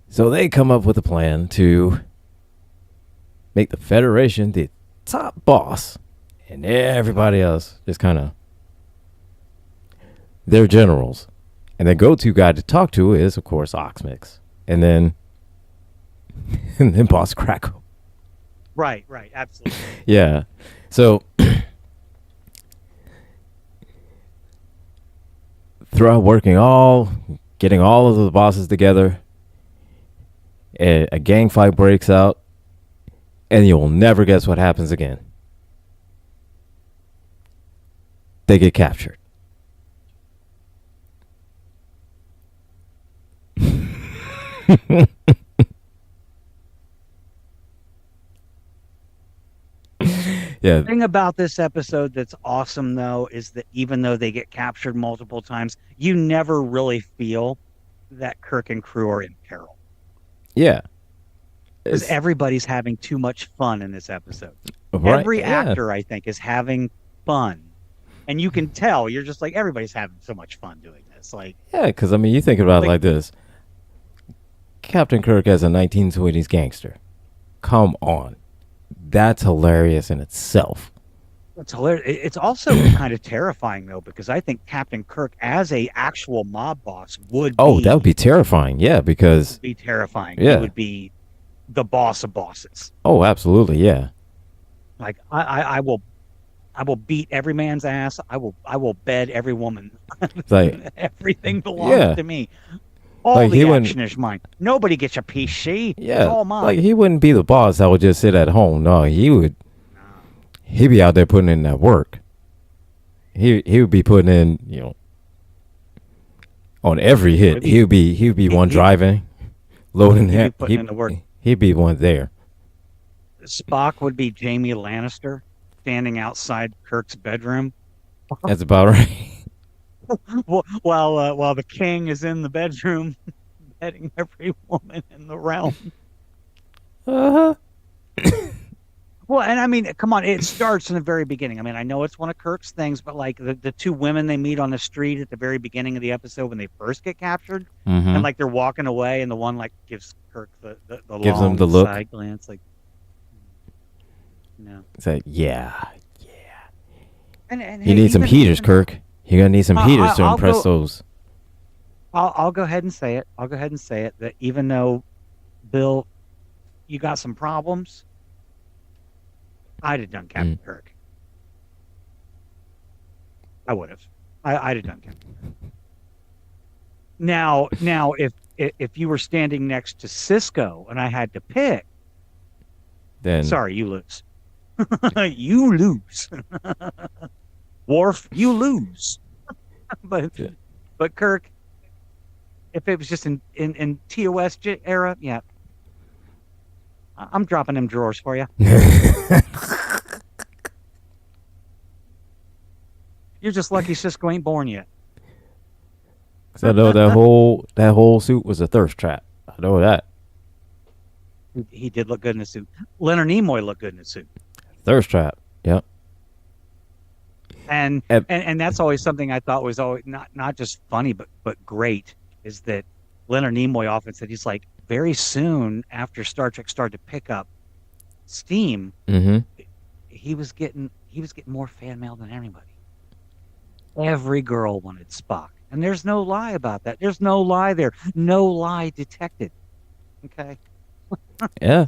So they come up with a plan to make the Federation the top boss, and everybody else just kind of their generals. And the go-to guy to talk to is, of course, Oxmix, and then Boss Krakow. Right, absolutely. Yeah. So throughout getting all of the bosses together, a gang fight breaks out, and you'll never guess what happens again. They get captured. Yeah. The thing about this episode that's awesome, though, is that even though they get captured multiple times, you never really feel that Kirk and crew are in peril. Yeah. Because everybody's having too much fun in this episode. Right, Every yeah. actor, I think, is having fun. And you can tell, you're just like, everybody's having so much fun doing this. Like, Yeah, because, you think about it like this. Captain Kirk as a 1920s gangster. Come on. That's hilarious in itself. it's hilarious. It's also kind of terrifying, though, because I think Captain Kirk as a actual mob boss would That would be terrifying. Yeah, because... be terrifying. Yeah. He would be the boss of bosses. Oh, absolutely, yeah. Like, I will beat every man's ass. I will bed every woman. It's like, Everything belongs Yeah. to me. All Like, he the wouldn't- action is mine. Nobody gets a piece. See, yeah, it's all mine. like he wouldn't be the boss that would just sit at home. No, he'd be out there putting in that work. he would be putting in, on every hit. He would be one driving, loading he'd be him. putting in the work. He'd be one there. Spock would be Jamie Lannister standing outside Kirk's bedroom. That's about right. While the king is in the bedroom, petting every woman in the realm. Uh-huh. Well, and I mean, come on, it starts in the very beginning. I mean, I know it's one of Kirk's things, but like the two women they meet on the street at the very beginning of the episode when they first get captured, and like they're walking away, and the one like gives Kirk the gives long him the look. side glance, like, no. It's like, yeah. And You need some heaters, Kirk. You're gonna need some heaters to impress those. I'll go ahead and say it. I'll go ahead and say it that even though, Bill, you got some problems, I'd have done Captain Kirk. I would have. I'd have done Captain Kirk. Now, if you were standing next to Cisco and I had to pick, then sorry, you lose. You lose. Worf, you lose. but Kirk, if it was just in TOS era, yeah, I'm dropping them drawers for you. You're just lucky Cisco ain't born yet. Cause I know that whole suit was a thirst trap. I know that. He did look good in a suit. Leonard Nimoy looked good in a suit. Thirst trap. Yep. And that's always something I thought was always not just funny but great, is that Leonard Nimoy often said he's like, very soon after Star Trek started to pick up steam, he was getting more fan mail than anybody. Every girl wanted Spock. And there's no lie about that. There's no lie there. No lie detected. Okay? Yeah.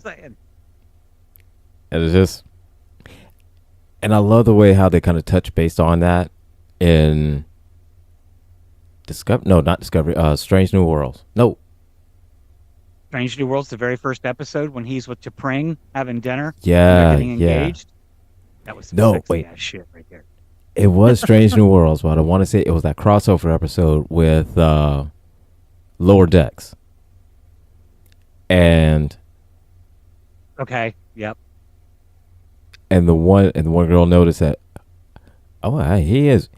It's just... And I love the way how they kind of touch based on that in... not Discovery. Strange New Worlds. No. Strange New Worlds, the very first episode when he's with T'Pring having dinner. Yeah, getting engaged. That was some sexy ass shit right there. It was Strange New Worlds, but I want to say it was that crossover episode with Lower Decks. And okay, yep. And the one girl noticed that, he is,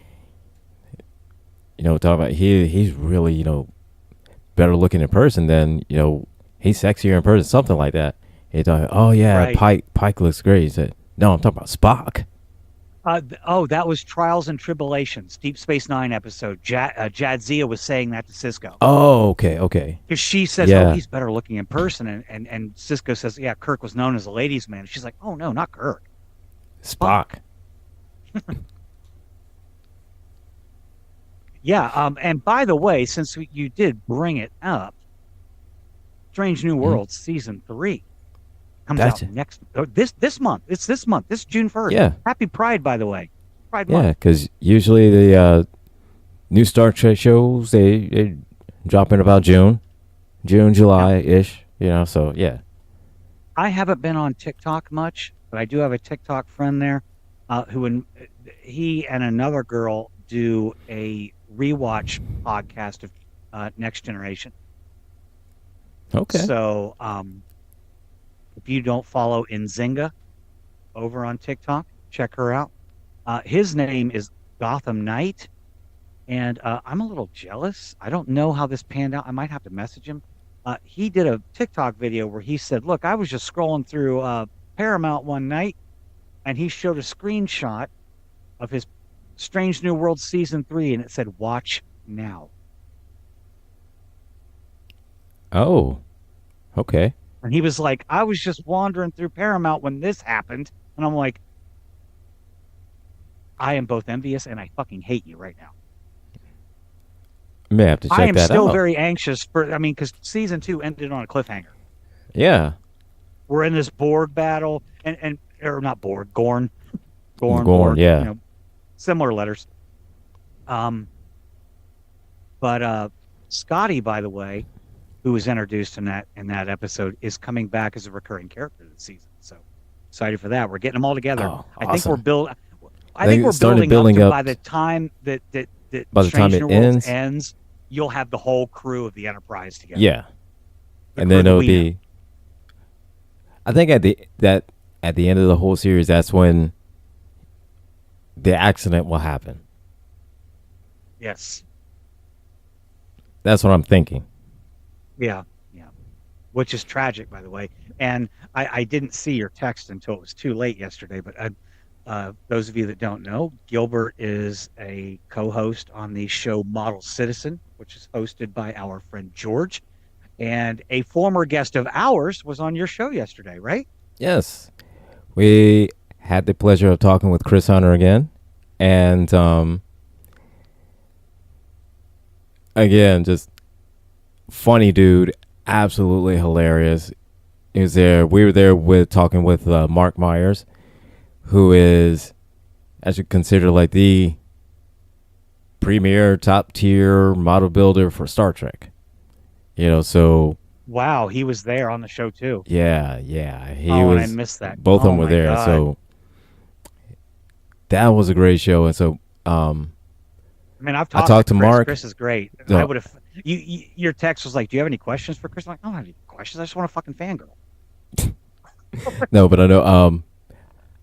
talking about he's really, better looking in person than, he's sexier in person, something like that. He thought, right. Pike looks great. He said, no, I'm talking about Spock. That was Trials and Tribulations, Deep Space Nine episode. Jadzia was saying that to Cisco. Oh, okay. Because she says, he's better looking in person. And Cisco says, yeah, Kirk was known as a ladies' man. She's like, oh, no, not Kirk. Spock. Yeah, and by the way, since you did bring it up, Strange New Worlds Season 3 comes out this month. It's this month. This June 1st. Yeah. Happy Pride, by the way. Pride month. Yeah, because usually the new Star Trek shows, they drop in about June, July-ish, so yeah. I haven't been on TikTok much, but I do have a TikTok friend there he and another girl do a rewatch podcast of Next Generation. Okay. So, if you don't follow Nzinga over on TikTok, check her out. His name is Gotham Knight, and I'm a little jealous. I don't know how this panned out. I might have to message him. He did a TikTok video where he said, look, I was just scrolling through Paramount one night, and he showed a screenshot of his Strange New World Season 3, and it said, watch now. Oh, okay. And he was like, I was just wandering through Paramount when this happened. And I'm like, I am both envious and I fucking hate you right now. May have to check that out. I am still very anxious because Season 2 ended on a cliffhanger. Yeah. We're in this Borg battle, or not Borg, Gorn. Gorn, yeah. Similar letters. But Scotty, by the way, who was introduced in that episode, is coming back as a recurring character this season. So excited for that. We're getting them all together. Oh, I think I think we're started building up building to up by the time that by the time Strange it New Worlds ends. ends, you'll have the whole crew of the Enterprise together. Yeah, The and crew then that it'll we know. be. I think at the end of the whole series, that's when the accident will happen. Yes. That's what I'm thinking. Yeah. Yeah. Which is tragic, by the way. And I didn't see your text until it was too late yesterday. But those of you that don't know, Gilbert is a co-host on the show Model Citizen, which is hosted by our friend George. And a former guest of ours was on your show yesterday, right? Yes, we had the pleasure of talking with Chris Hunter again, and again, just funny dude, absolutely hilarious. He was there. We were there with talking with Mark Myers, who is, as you consider, like the premier top tier model builder for Star Trek. So Wow, he was there on the show too. yeah, he Oh, and I was. missed that. Both of them Oh were my there, God. so that was a great show. And so I mean, I've I talked to talked to Chris. Mark. Chris is great. I No, would have. Your text was like, "Do you have any questions for Chris?" I'm like, "I don't have any questions. I just want a fucking fangirl." no, but I know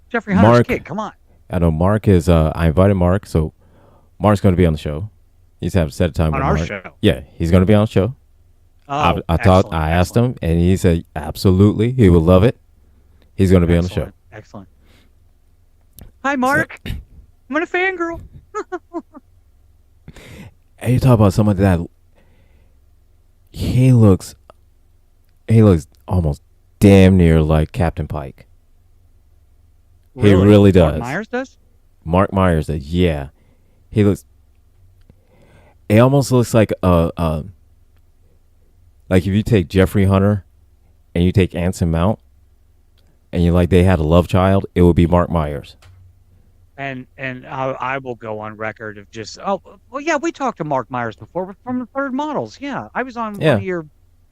Jeffrey Hunter's Mark. kid. Come on. I know Mark is. I invited Mark, so Mark's going to be on the show. He's have to set a time On with our Mark. show. Yeah, he's going to be on the show. Oh, I excellent, asked excellent, him, and he said absolutely, he would love it. He's going to be on the show. Excellent. Hi, Mark. I'm a fangirl. And you talk about someone that he looks almost damn near like Captain Pike. He really does. Mark Myers does. Mark Myers does. Yeah, he looks. It almost looks like like if you take Jeffrey Hunter and you take Anson Mount and you like they had a love child, it would be Mark Myers. And I will go on record of just we talked to Mark Myers before from the Third Models. Yeah, I was on one of your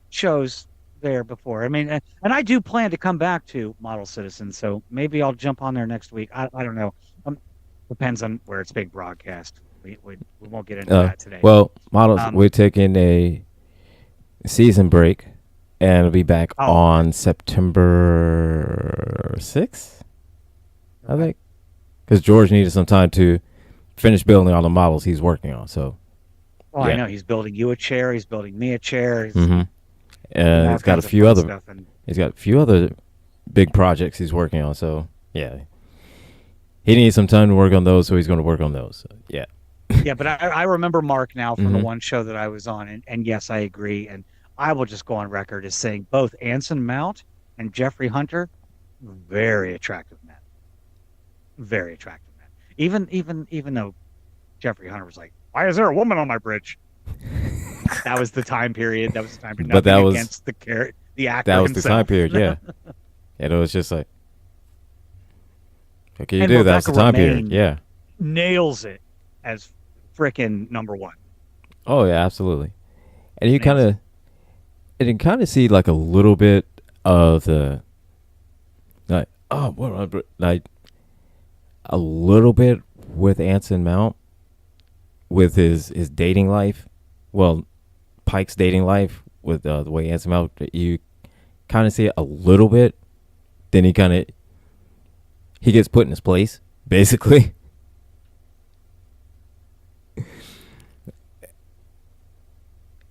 shows there before. I mean, and I do plan to come back to Model Citizen, so maybe I'll jump on there next week. I don't know. Depends on where it's being broadcast. We won't get into that today. Well, Models, we're taking a season break, and it'll be back on September 6th, I think. Because George needed some time to finish building all the models he's working on. So, I know he's building you a chair. He's building me a chair. And he's got a few other. He's got a few other big projects he's working on. So yeah, he needs some time to work on those. So he's going to work on those. So, yeah. Yeah, but I remember Mark now from the one show that I was on, and yes, I agree. And I will just go on record as saying both Anson Mount and Jeffrey Hunter, very attractive men. Very attractive man. Even though Jeffrey Hunter was like, "Why is there a woman on my bridge?" That was the time period. That was the time period. But that was against the actor. That was himself. the time period. Yeah, and it was just like, what can you and do? Rebecca That's the time Romaine period. Yeah, nails it as frickin' number one. Oh yeah, absolutely. And you kind of see like a little bit of the like a little bit with Anson Mount with his dating life. Well, Pike's dating life with the way Anson Mount, you kind of see it a little bit. Then he gets put in his place, basically.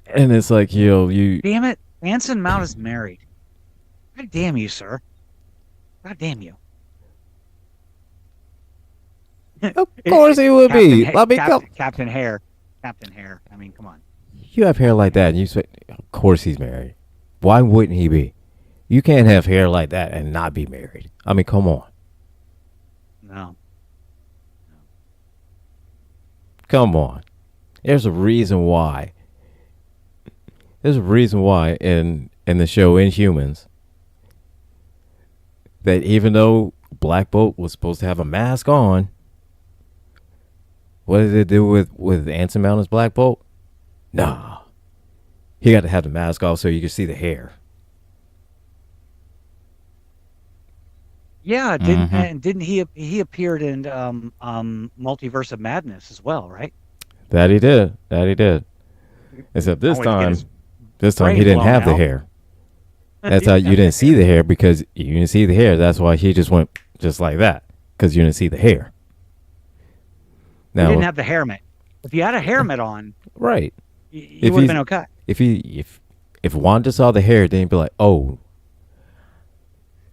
And it's like, you damn it, Anson Mount is married. God damn you, sir. God damn you. Of course he would be. Captain Hair. I mean, come on. You have hair like that, and you say, of course he's married. Why wouldn't he be? You can't have hair like that and not be married. I mean, come on. No. Come on. There's a reason why. There's a reason why in the show Inhumans that even though Black Bolt was supposed to have a mask on, what did it do with Anson Mount as Black Bolt? Nah. He got to have the mask off so you could see the hair. Yeah, Mm-hmm. didn't he appeared in Multiverse of Madness as well, right? That he did. That he did. Except Only to get his this time he brain didn't blown have the out. hair. He That's how didn't you have the didn't see hair. the hair because you didn't see the hair. That's why he just went just like that because you didn't see the hair. He didn't Now, have the helmet. If he had a helmet on, right? he If would have he's been okay. if Wanda saw the hair, then he'd be like, "Oh,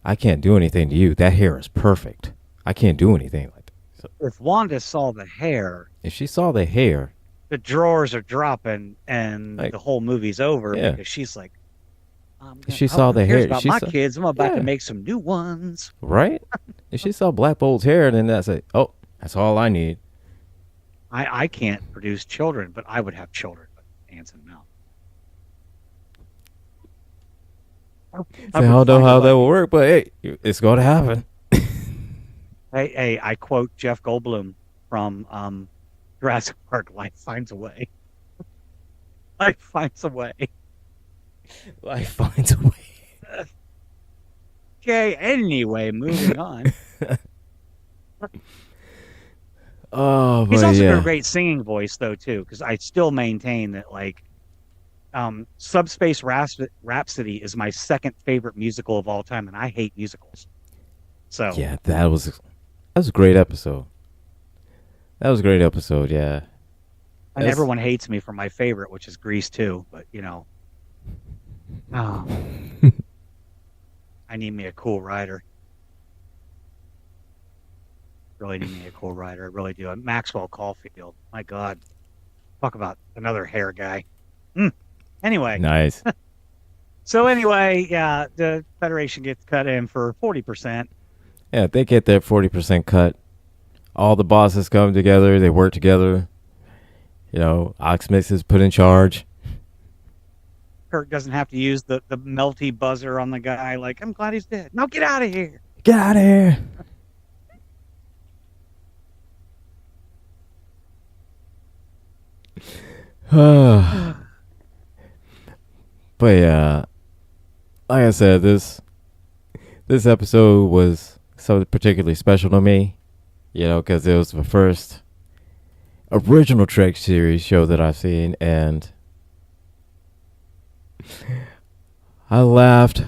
I can't do anything to you. That hair is perfect. I can't do anything like that." So If Wanda saw the hair, if she saw the hair, the drawers are dropping and like, the whole movie's over yeah, because she's like, if she saw who the cares hair, about she my saw, kids? I'm about to yeah, make some new ones. right. If she saw Black Bolt's hair, then that's like, oh, that's all I need. I can't produce children, but I would have children with ants and mouth. I So I would don't know find a how that way. will work, but hey, it's going to happen. Hey, I quote Jeff Goldblum from Jurassic Park: "Life finds a way. Life finds a way." Life finds a way. Okay. Anyway, moving on. Oh, He's but also got a yeah, great singing voice, though, too, because I still maintain that, like, Subspace Rhapsody is my second favorite musical of all time, and I hate musicals. So, yeah, that was a great episode. That was a great episode. Yeah, and that's everyone hates me for my favorite, which is Grease, too. But, oh, I need me a cool rider. Really need me a cool rider. I really do. Maxwell Caulfield. My God. Talk about another hair guy. Anyway. nice. So anyway, yeah, the Federation gets cut in for 40%. Yeah, they get their 40% cut. All the bosses come together. They work together. Oxmix is put in charge. Kirk doesn't have to use the melty buzzer on the guy. Like, I'm glad he's dead. No, get out of here. Get out of here. But yeah, like I said, this episode was something particularly special to me. Because it was the first original Trek series show that I've seen, and I laughed.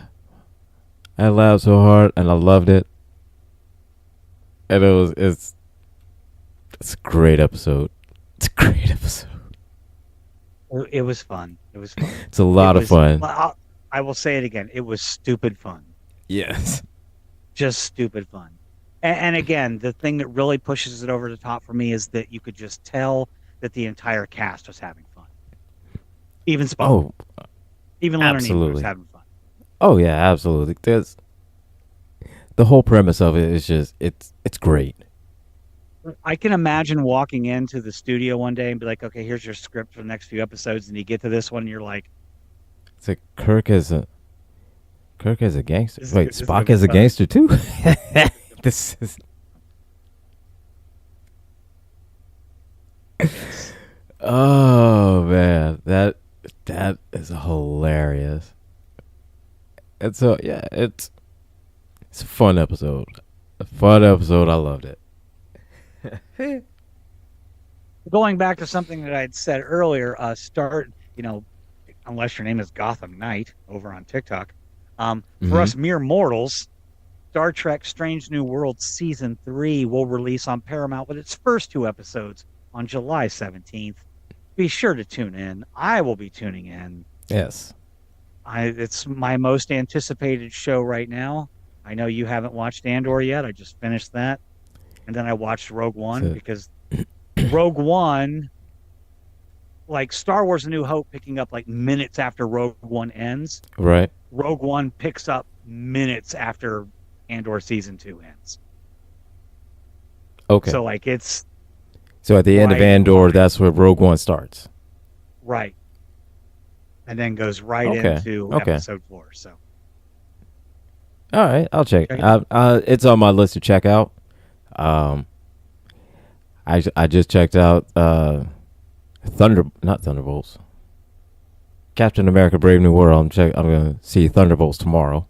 I laughed so hard, and I loved it. And it's a great episode. It's a great episode. It was fun. It was fun. It's a lot of fun. I will say it again. It was stupid fun. Yes. Just stupid fun. And again, the thing that really pushes it over the top for me is that you could just tell that the entire cast was having fun. Even Spock. Oh, Even Leonard Nimoy was absolutely. having fun. Oh yeah, absolutely. There's the whole premise of it is just it's great. I can imagine walking into the studio one day and be like, okay, here's your script for the next few episodes. And you get to this one and you're like, It's like Kirk as a gangster. This is Wait, good- this is gonna Spock be as a fun. gangster too? This is Oh man, that is hilarious. And so yeah, it's a fun episode. A fun episode. I loved it. going back to something that I'd said earlier, unless your name is Gotham Knight over on TikTok, for us mere mortals, Star Trek Strange New Worlds Season 3 will release on Paramount with its first 2 episodes on July 17th. Be sure to tune in. I will be tuning in. Yes. It's my most anticipated show right now. I know you haven't watched Andor yet. I just finished that. And then I watched Rogue One because Rogue One, like Star Wars A New Hope picking up like minutes after Rogue One ends, Right. Rogue One picks up minutes after Andor Season 2 ends. Okay. So like it's So at the end of right in Andor, line. that's where Rogue One starts. right. And then goes right Okay. into Okay. episode 4. So All right, I'll check. Check it It's on my list to check out. I just checked out not Thunderbolts. Captain America: Brave New World. I'm gonna see Thunderbolts tomorrow.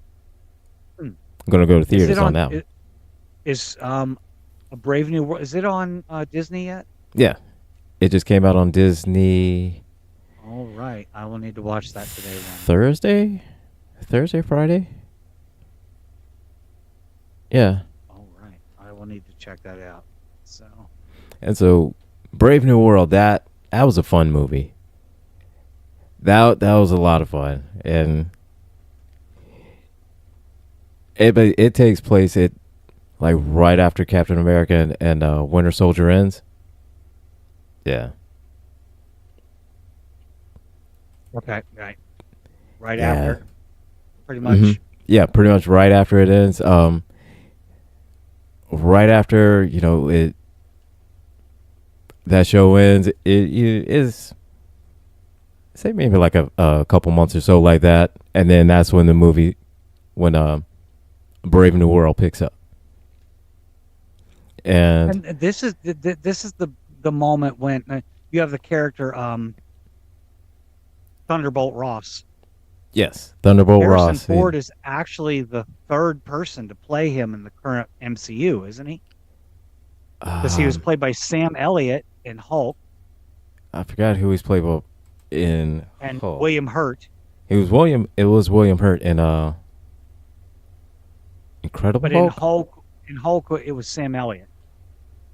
Hmm. I'm gonna go to Is theaters it on that one. Is a Brave New World? Is it on Disney yet? Yeah, it just came out on Disney All right, I will need to watch that today then. Thursday, Friday. Yeah, All right, I will need to check that out. So and so Brave New World, that was a fun movie. That was a lot of fun, and it takes place like right after Captain America and Winter Soldier ends. Yeah, okay, right yeah, after, pretty hmm much. yeah. Pretty much right after it ends. Right after it that show ends, it is say maybe like a couple months or so like that, and then that's when the movie when Brave New World picks up, and And this is the moment when you have the character Thunderbolt Ross. yes, Thunderbolt Harrison Ross. Ford is actually the third person to play him in the current MCU, isn't he? Because he was Um, played by Sam Elliott in Hulk I forgot who he's played in and Hulk. William Hurt. He was William. It was William Hurt in Incredible But in Hulk. Hulk, it was Sam Elliott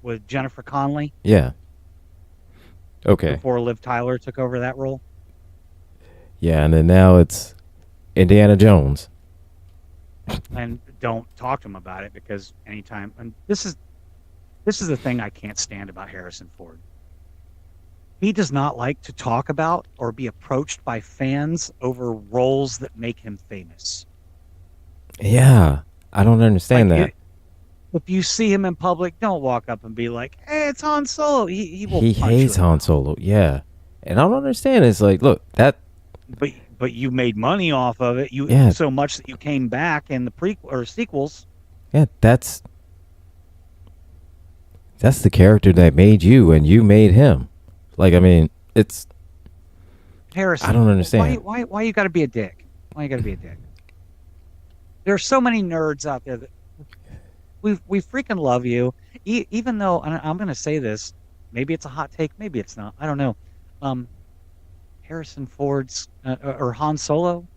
with Jennifer Connelly Yeah. Okay. before Liv Tyler took over that role. Yeah, and then now it's Indiana Jones. And don't talk to him about it because anytime, and this is the thing I can't stand about Harrison Ford. He does not like to talk about or be approached by fans over roles that make him famous. Yeah, I don't understand Like that. if you see him in public, don't walk up and be like, "Hey, it's Han Solo." He will He punch you hates in the Han mouth. Solo. Yeah, and I don't understand. It's like, look, that But you made money off of it. You yeah, so much that you came back in the prequel or sequels. yeah, that's the character that made you, and you made him. Like, I mean, it's I Harrison, don't understand. why you got to be a dick? Why you got to be a dick? There are so many nerds out there that we freaking love you. Even though and I'm going to say this, maybe it's a hot take, maybe it's not. I don't know. Um, Harrison Ford's or Han Solo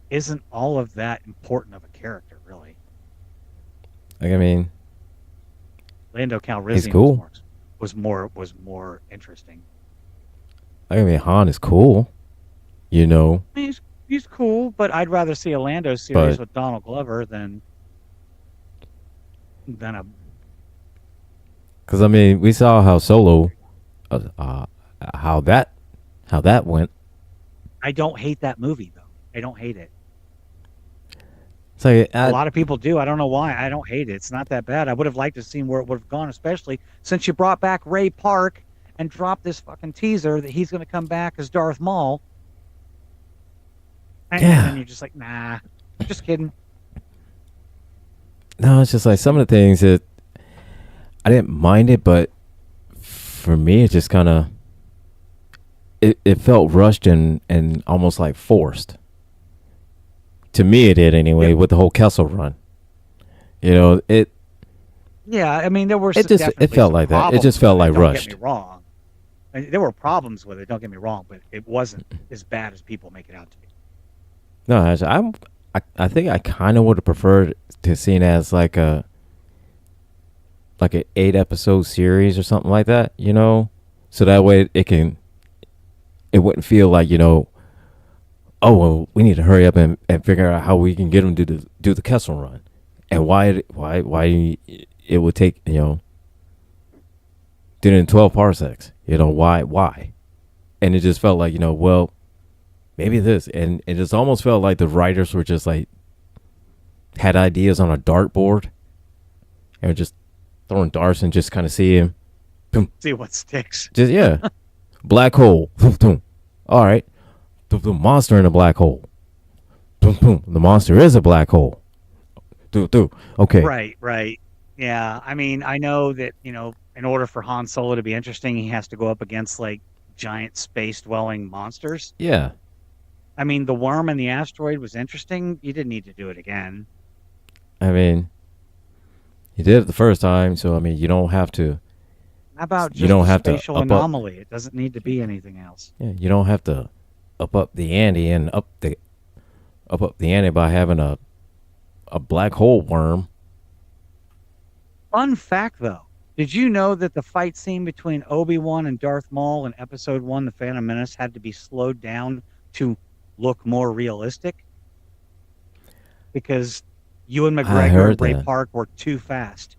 isn't all of that important of a character, really. Like, I mean, Lando he's Calrissian cool. was more interesting. Like, I mean, Han is cool, you know, He's cool, but I'd rather see a Lando series but with Donald Glover than a. because I mean, we saw how Solo, uh, uh, how that went. I don't hate that movie though. I don't hate it. It's like, A lot of people do. I don't know why. I don't hate it. It's not that bad. I would have liked to have seen where it would have gone, especially since you brought back Ray Park and dropped this fucking teaser that he's going to come back as Darth Maul. And yeah. then you're just like, nah, just kidding. No, it's just like some of the things that I didn't mind it, but for me, it just kind of it felt rushed and almost like forced. To me, it did anyway Yep. with the whole Kessel run. You know, Yeah, I mean, there were it just it definitely felt some like that. It problems just felt with it. like Don't get rushed. me wrong. There were problems with it. Don't get me wrong, but it wasn't as bad as people make it out to be. No, actually, I think I kind of would have preferred to seen it as like an 8 episode series or something like that. You know, so that way it wouldn't feel like oh well, we need to hurry up and figure out how we can get them to do the Kessel run, and why it would take did it in 12 parsecs. Why, and it just felt like well, maybe this, and it just almost felt like the writers were just like had ideas on a dartboard and were just throwing darts and just kind of seeing boom, See what sticks. just black hole. All right, the monster in a black hole. Boom, boom. The monster is a black hole. Okay. Right. Yeah, I mean, I know that, in order for Han Solo to be interesting, he has to go up against like giant space dwelling monsters. Yeah. I mean, the worm and the asteroid was interesting. You didn't need to do it again. I mean, You did it the first time, so I mean, you don't have to. How about You just don't a have to spatial anomaly? It doesn't need to be anything else. Yeah, you don't have to up the ante and up the ante by having a black hole worm. Fun fact, though. Did you know that the fight scene between Obi-Wan and Darth Maul in Episode 1, The Phantom Menace, had to be slowed down to look more realistic? Because Ewan I McGregor and heard Ray that. Park were too fast.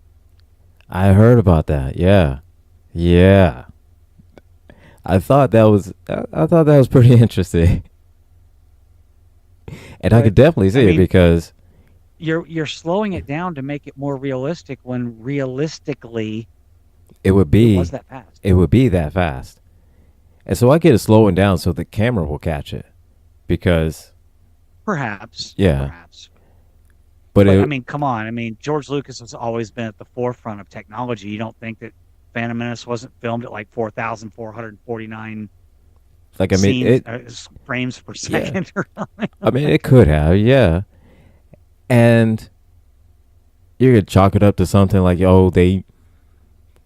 I heard about that. Yeah, yeah. I thought that was pretty interesting, and I But could definitely I see it mean, because you're slowing it down to make it more realistic when realistically it would it was be that fast. it would be that fast, and so I get it slowing down so the camera will catch it because Perhaps, yeah, perhaps. but But I it mean, come on. I mean, George Lucas has always been at the forefront of technology. You don't think that Phantom Menace wasn't filmed at like 4,449 like I mean scenes, it frames per yeah second or something? I mean it could have yeah, and you could chalk it up to something like oh they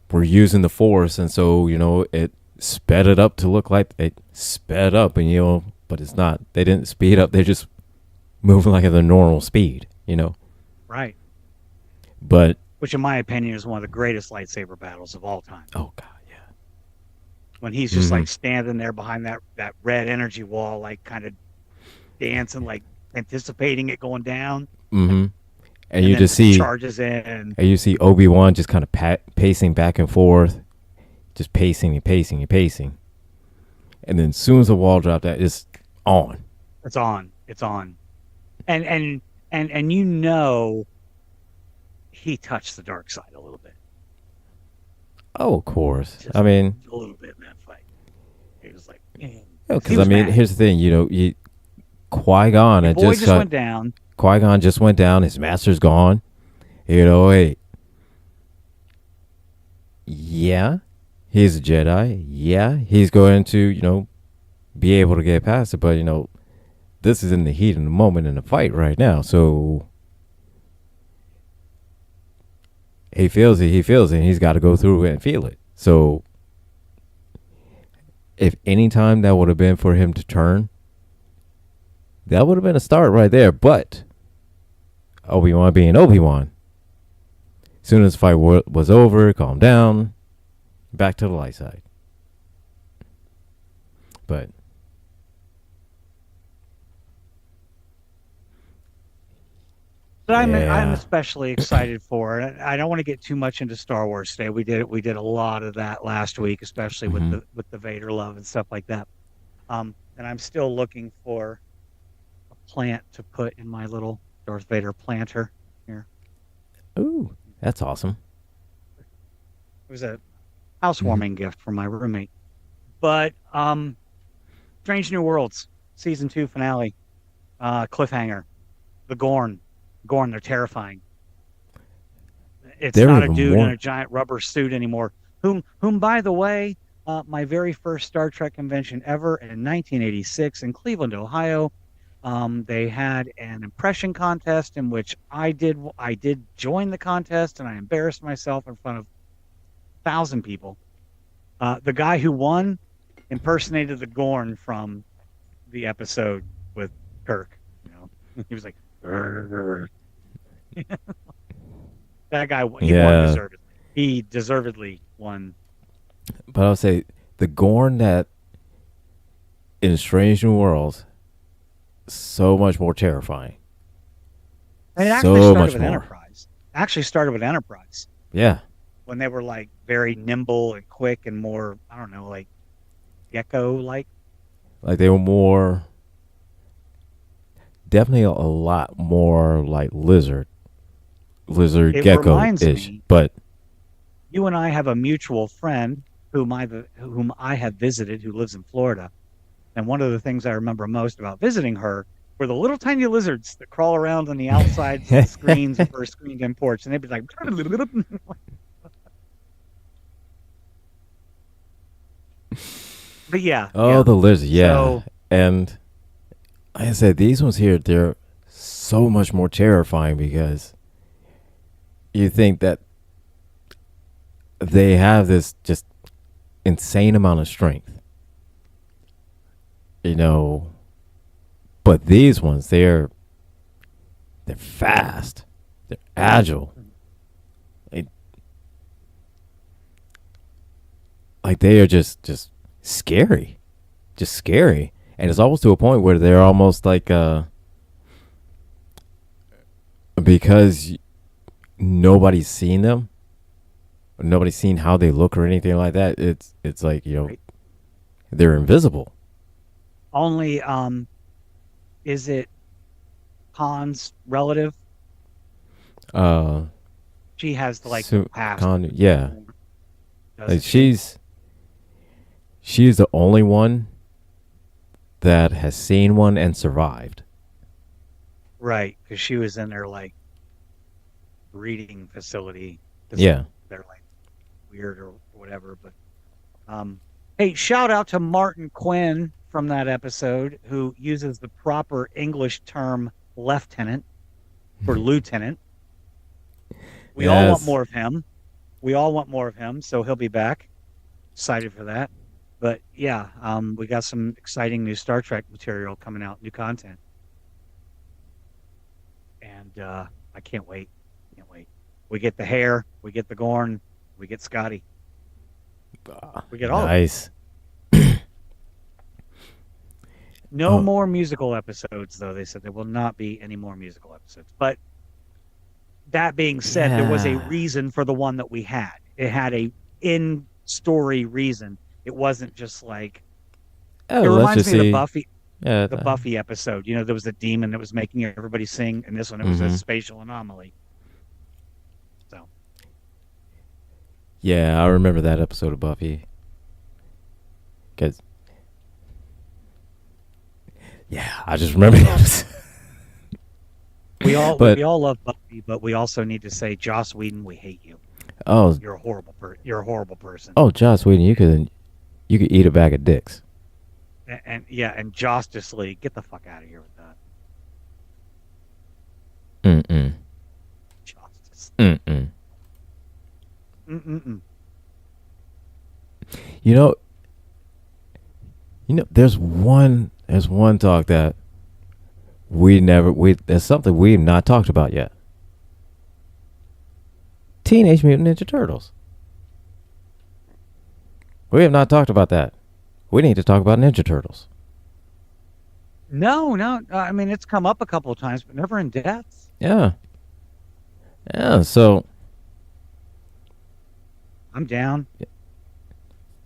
were using the force and so it sped it up to look like it sped up and but it's not they didn't speed up they're just moving like at the normal speed. Right. But Which, in my opinion, is one of the greatest lightsaber battles of all time. oh god yeah. When he's just Mm-hmm. like standing there behind that red energy wall, like kind of dancing, like anticipating it going down, Mm-hmm. And and you then it just just see charges in. and you see Obi-Wan just kind of pacing back and forth, just pacing and pacing and pacing, and then as soon as the wall dropped that it's on. It's on. It's on. And you know he touched the dark side a little bit. Oh, of course. Just I mean, a little bit in that fight. He was like, man. because I mean, Mad. here's the thing. Qui-Gon Your had boy just just went down. Qui-Gon just went down. His master's gone. Hey, yeah, he's a Jedi. Yeah, he's going to be able to get past it. But this is in the heat of the moment in the fight right now. So he feels it. He feels it. And he's got to go through it and feel it. So if any time that would have been for him to turn, that would have been a start right there. But Obi-Wan being Obi-Wan, as soon as the fight was over, calm down, back to the light side. But I'm yeah. especially excited for it. I don't want to get too much into Star Wars today. We did a lot of that last week, especially Mhm. with the Vader love and stuff like that. And I'm still looking for a plant to put in my little Darth Vader planter here. Ooh, that's awesome. It was a housewarming gift from my roommate. But Strange New Worlds season 2 finale, cliffhanger, the Gorn. They're terrifying. It's They're not a even dude more. in a giant rubber suit anymore. Whom by the way, my very first Star Trek convention ever in 1986 in Cleveland, Ohio, they had an impression contest in which I did join the contest, and I embarrassed myself in front of 1,000 people. The guy who won impersonated the Gorn from the episode with Kirk. He was like, "Grr." That guy, he won Yeah. deservedly. He deservedly won. But I'll say the Gorn that in Strange New Worlds, so much more terrifying. And it actually So started much with more. Enterprise. Actually started with Enterprise Yeah. when they were like very nimble and quick and more, I don't know, like gecko like. Like they were more, definitely a lot more like lizard It gecko reminds ish. me, But you and I have a mutual friend whom I have visited who lives in Florida. And one of the things I remember most about visiting her were the little tiny lizards that crawl around on the outsides of the screens of her screened-in porch, and they'd be like, but yeah. the lizard, yeah. So, And like I said, these ones here, they're so much more terrifying because you think that they have this just insane amount of strength, you know, but these ones, they're fast, they're agile, they, like they are just scary, just scary, and it's almost to a point where they're almost like because nobody's seen them, nobody's seen how they look or anything like that. It's like, you know, Right. they're invisible. Only is it Han's relative? Uh, She has the like the past, Yeah, like doesn't she? she's the only one that has seen one and survived. Right, because she was in their like breeding facility because Yeah. they're like weird or whatever. But hey, shout out to Martin Quinn from that episode who uses the proper English term lieutenant for lieutenant. We all want Yes. more of him. We all want more of him, so he'll be back. Excited for that. But yeah, we got some exciting new Star Trek material coming out, new content, and I can't wait. Can't wait. We get the hair, we get the Gorn, we get Scotty, we get all of it. Nice. No Oh, more musical episodes, though. They said there will not be any more musical episodes. But that being said, there was a yeah. reason for the one that we had. It had a in story reason. It wasn't just like Oh, it let's reminds just me of see. Yeah. the Buffy episode. You know, there was a demon that was making everybody sing, and this one it was a Mm-hmm. spatial anomaly. So Yeah, I remember that episode of Buffy. Cause yeah, I just remember that. we But all love Buffy, but we also need to say, Joss Whedon, we hate you. oh, You're a horrible person. oh, Joss Whedon, you could eat a bag of dicks. And yeah, and Justice League, get the fuck out of here with that. Mm-mm. Justice. Mm-mm. Mm-mm-mm. You know, there's one talk that there's something we've not talked about yet. Teenage Mutant Ninja Turtles. We have not talked about that. We need to talk about Ninja Turtles. No, no. I mean, it's come up a couple of times, but never in depth. Yeah. Yeah, so I'm down. Ninja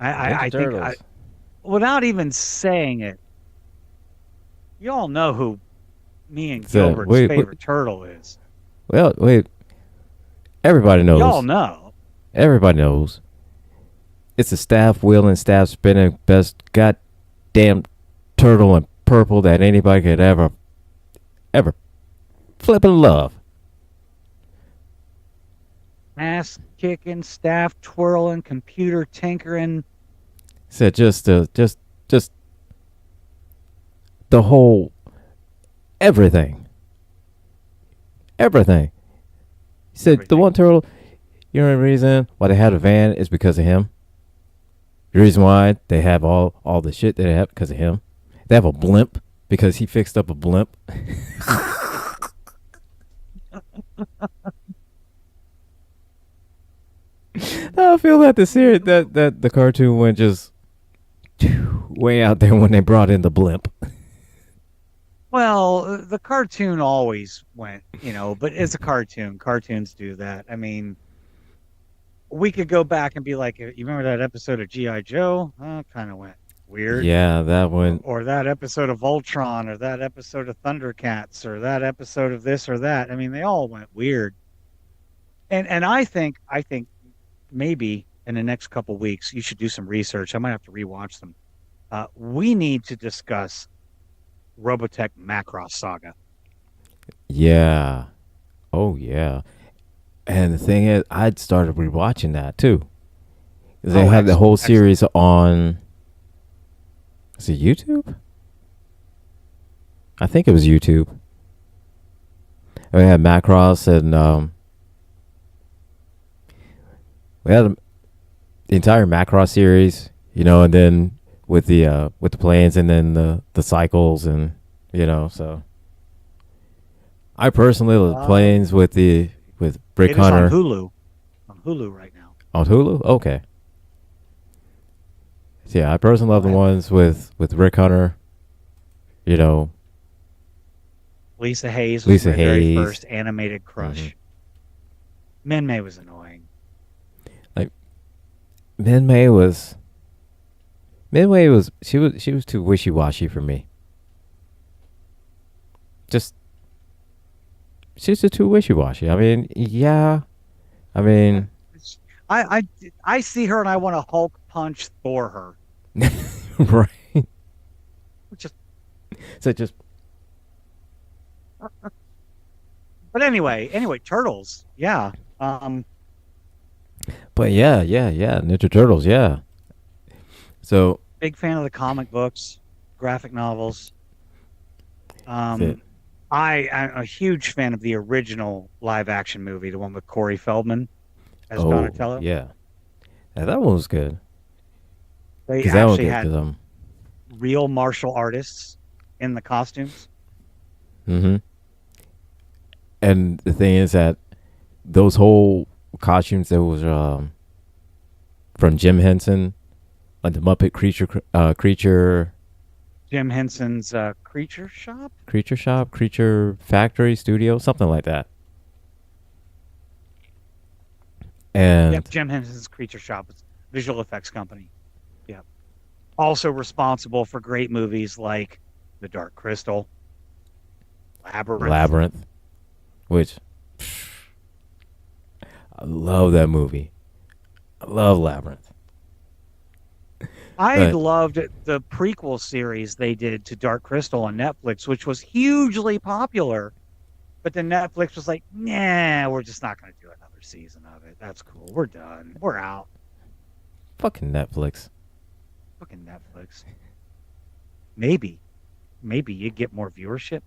I think Turtles. without even saying it, you all know who me and So Gilbert's wait, favorite turtle is. well, wait. Everybody Y'all knows. know. Everybody knows. It's a staff wheeling, staff spinning, best goddamn turtle in purple that anybody could ever flippin' love. Ass kicking, staff twirling, computer tinkering. Said just the whole everything. Everything. He said the Everything. one turtle, you know the reason why they had a van is because of him. The reason why they have all the shit that they have because of him. They have a blimp because he fixed up a blimp. I feel that the series that the cartoon went just way out there when they brought in the blimp. Well, the cartoon always went, but it's a cartoon. Cartoons do that. I mean, we could go back and be like, you remember that episode of G.I. Joe? Kind of went weird. Yeah, that Or, one. or that episode of Voltron, or that episode of Thundercats, or that episode of this or that. I mean, they all went weird. And I think maybe in the next couple weeks you should do some research. I might have to rewatch them. We need to discuss Robotech Macross Saga. Yeah. Oh yeah. And the thing is, I'd started rewatching that too. They Oh, had the excellent, whole excellent. series on. Is it YouTube? I think it was YouTube. They had Macross and we had the entire Macross series, and then with the planes, and then the cycles, and so I personally love the planes with Brick It is on Hunter Hulu. On Hulu right now. on Hulu. Okay, so yeah, I personally love the ones with Rick Hunter. You know, Lisa Hayes was Lisa my very Hayes. first animated crush. Min May was annoying. Like Min May was she was too wishy washy for me. Just she's just too wishy washy. I mean, yeah. I mean, I see her and I want to Hulk punch Thor her. right. Just, So just but anyway, Turtles. Yeah. but yeah, Ninja Turtles, yeah. So Big fan of the comic books, graphic novels. that's it. I'm a huge fan of the original live action movie, the one with Corey Feldman as Oh, Donatello. yeah. That one was good. They Cuz that one actually good had cuz real martial artists in the costumes. mhm. And the thing is that those whole costumes that was from Jim Henson, like the Muppet creature Jim Henson's Creature Shop. creature shop, creature factory studio, something like that. And Yep, Jim Henson's Creature Shop. It's a visual effects company. Yep. Also responsible for great movies like The Dark Crystal, Labyrinth, which I love that movie. I love Labyrinth. I But loved the prequel series they did to Dark Crystal on Netflix, which was hugely popular. But then Netflix was like, nah, we're just not going to do another season of it. That's cool. We're done. We're out. fucking Netflix. Fucking Netflix. Maybe you'd get more viewership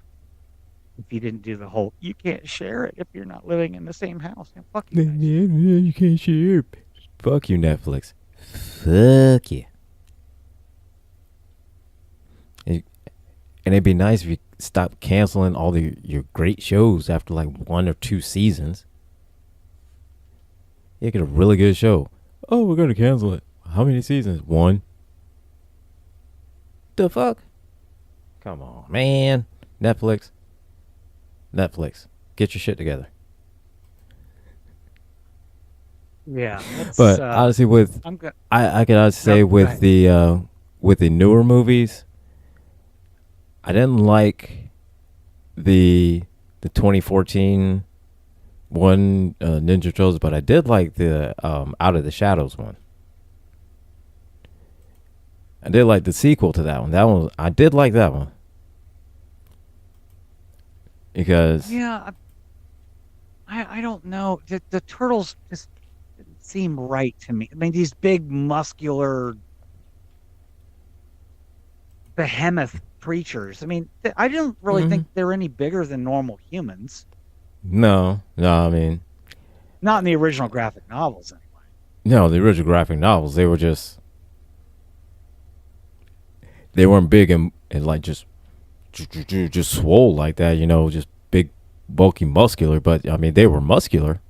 if you didn't do the whole, you can't share it if you're not living in the same house. And fuck you guys. You can't share. Fuck you, Netflix. Fuck you. And it'd be nice if you stop canceling all your great shows after like 1 or 2 seasons. You get a really good show. Oh, we're gonna cancel it. How many seasons? 1. The fuck? Come on, man. Netflix, get your shit together. Yeah. But honestly, with I can honestly say with the newer movies, I didn't like the 2014 one, Ninja Turtles, but I did like the Out of the Shadows one. I did like the sequel to that one. I did like that one because yeah, I don't know. The turtles just didn't seem right to me. I mean, these big, muscular, behemoth creatures. I mean, I didn't really think they're any bigger than normal humans. no, I mean, Not in the original graphic novels, anyway. no, the original graphic novels, they weren't big and like just swole like that, just big, bulky, muscular. But I mean, they were muscular,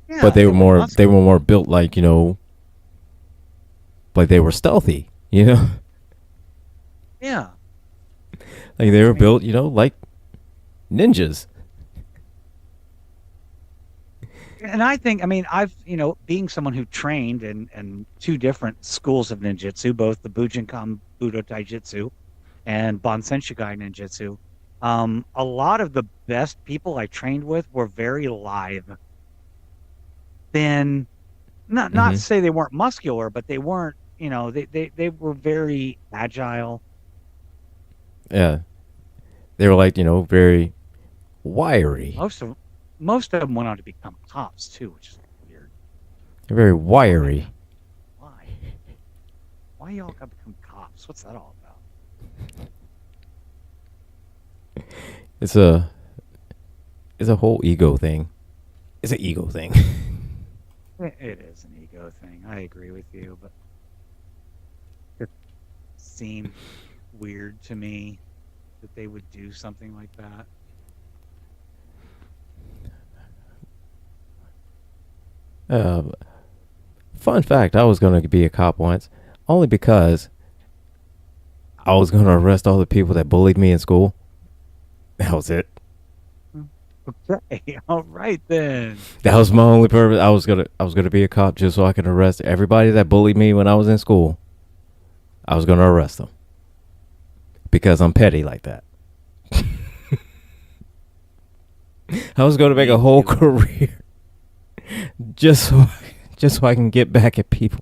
Yeah, but they were more muscular. built like like they were stealthy, Yeah. like they were built, like ninjas. And I think, I mean, I've, being someone who trained in 2 different schools of ninjutsu, both the Bujinkan Budo Taijutsu and Bansenshikai Ninjutsu, a lot of the best people I trained with were very lithe. Thin, not to say they weren't muscular, but they weren't, they were very agile. Yeah, they were like very wiry. Most of them went on to become cops too, which is weird. They're very wiry. Why? Why y'all got to become cops? What's that all about? It's a whole ego thing. It's an ego thing. It is an ego thing. I agree with you, but it seemed weird to me that they would do something like that. Uh, Fun fact: I was going to be a cop once, only because I was going to arrest all the people that bullied me in school. That was it. Okay, all right then. That was my only purpose. I was gonna be a cop just so I could arrest everybody that bullied me when I was in school. I was gonna arrest them because I'm petty like that. I was gonna make Me a whole too. career just so just so I can get back at people.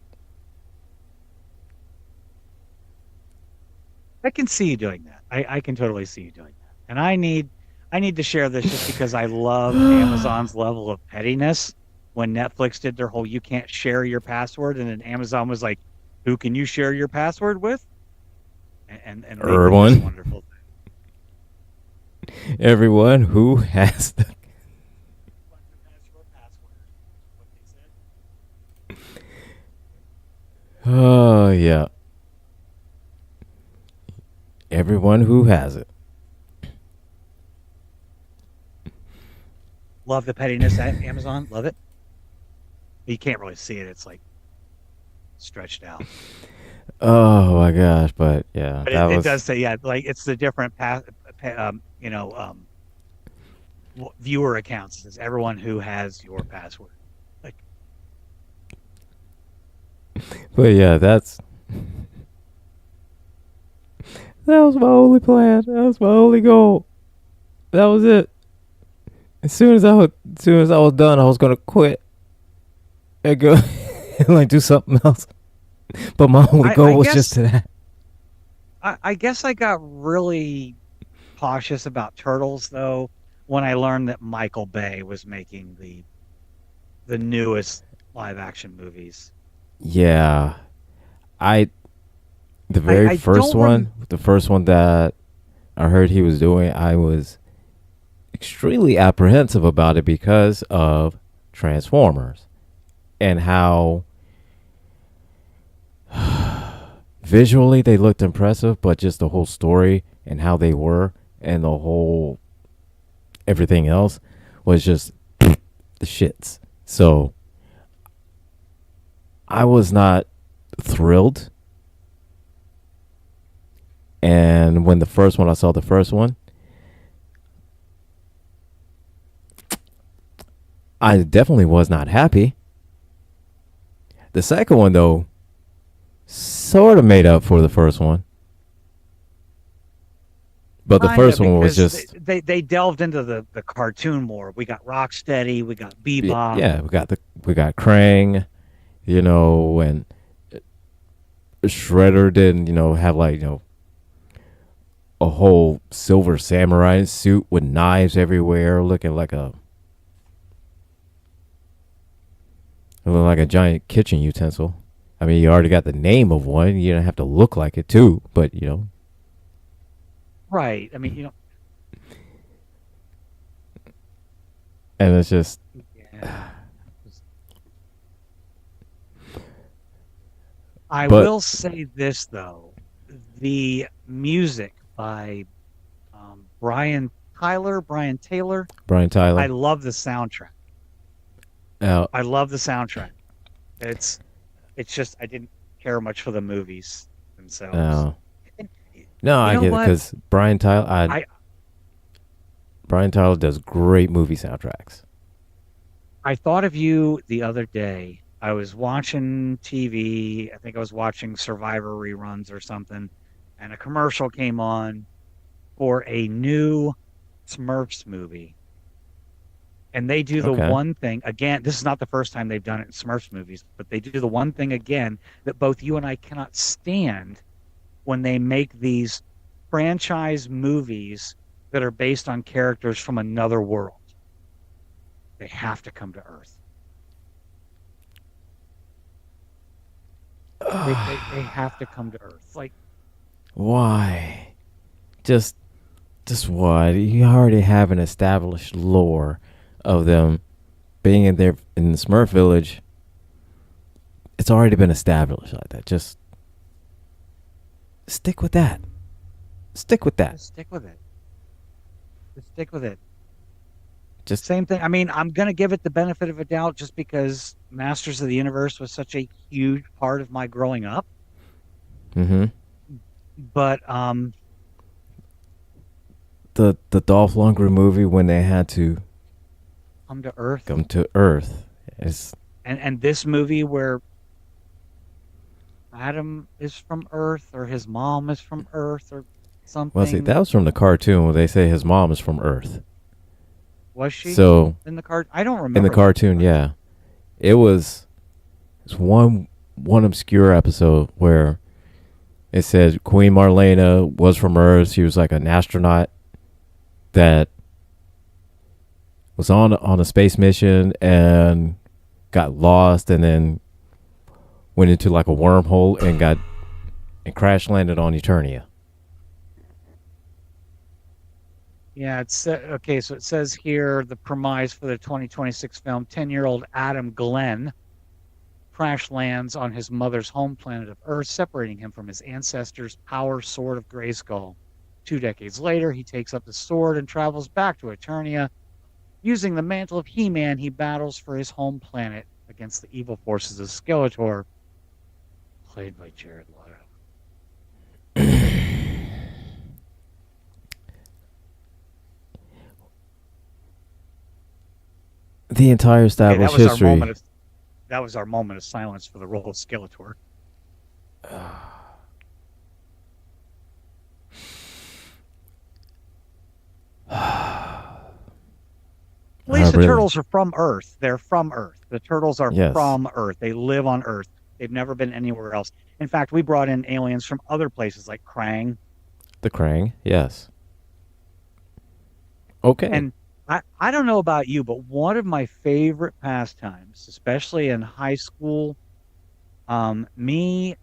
I can see you doing that. I can totally see you doing that. And I need to share this just because I love Amazon's level of pettiness. When Netflix did their whole "you can't share your password," and then Amazon was like, "Who can you share your password with?" And they did this Everyone, wonderful thing. everyone who has the Who has your password? What they said. oh yeah, everyone who has it. Love the pettiness at Amazon. Love it. You can't really see it. It's like stretched out. Oh my gosh, but yeah, But that it was does say, yeah, like it's the different viewer accounts. It says everyone who has your password. Like, but yeah, that was my only plan. That was my only goal. That was it. As soon as I was done, I was gonna quit and go and like do something else. But my only I, goal I was just guess to that. I guess I got really cautious about turtles though when I learned that Michael Bay was making the newest live action movies. Yeah, I I don't the first one that I heard he was doing, I was extremely apprehensive about it because of Transformers and how visually they looked impressive, but just the whole story and how they were and the whole everything else was just the shits. So I was not thrilled. And when I saw the first one, I definitely was not happy. The second one, though, sort of made up for the first one. But the kind first of one was because just, they delved into the cartoon more. We got Rocksteady, we got yeah, Bebop. yeah, we got Krang, and Shredder didn't, have like, a whole silver samurai suit with knives everywhere, looking like a giant kitchen utensil. I mean, you already got the name of one. You don't have to look like it too, but Right. I mean, and it's just, yeah. I but will say this though, the music by Brian Taylor. Brian I Tyler, love the soundtrack. uh, I love the soundtrack. It's it's just I didn't care much for the movies themselves. uh, And no, you I know get it what? because I Brian Tyler does great movie soundtracks. I thought of you the other day. I was watching TV. I think I was watching Survivor reruns or something, and a commercial came on for a new Smurfs movie. And they do the Okay, one thing again. This is not the first time they've done it in Smurfs movies, but they do the one thing again that both you and I cannot stand when they make these franchise movies that are based on characters from another world. They have to come to Earth. They have to come to Earth. Like, why? Just just why? You already have an established lore of them being in the Smurf village. it's already been established like that. Just stick with that. Stick with that. Just stick with it. Just stick with it. Just Same thing. I mean, I'm gonna give it the benefit of a doubt just because Masters of the Universe was such a huge part of my growing up. mm-hmm. But The Dolph Lundgren movie when they had to Come to Earth come to Earth is and this movie where Adam is from Earth or his mom is from Earth or well. See, something. that was from the cartoon where they say his mom is from Earth. Was she So in the card? I don't in the remember that cartoon, part. yeah, it was it's one obscure episode where it said Queen Marlena was from Earth. She was like an astronaut that was on a space mission and got lost, and then went into like a wormhole and got and crash landed on Eternia. Yeah, it's okay. So it says here the premise for the 2026 film: 10-year-old Adam Glenn crash lands on his mother's home planet of Earth, separating him from his ancestors' power sword of Grayskull. 2 decades later, he takes up the sword and travels back to Eternia. Using the mantle of He-Man, he battles for his home planet against the evil forces of Skeletor, played by Jared Leto. The entire Okay, established history. that was our moment of silence for the role of Skeletor. At least the Really? turtles are from Earth. They're from Earth. The turtles are Yes. from Earth. They live on Earth. They've never been anywhere else. In fact, we brought in aliens from other places like Krang. The Krang. Yes. Okay. And I don't know about you, but one of my favorite pastimes, especially in high school, me,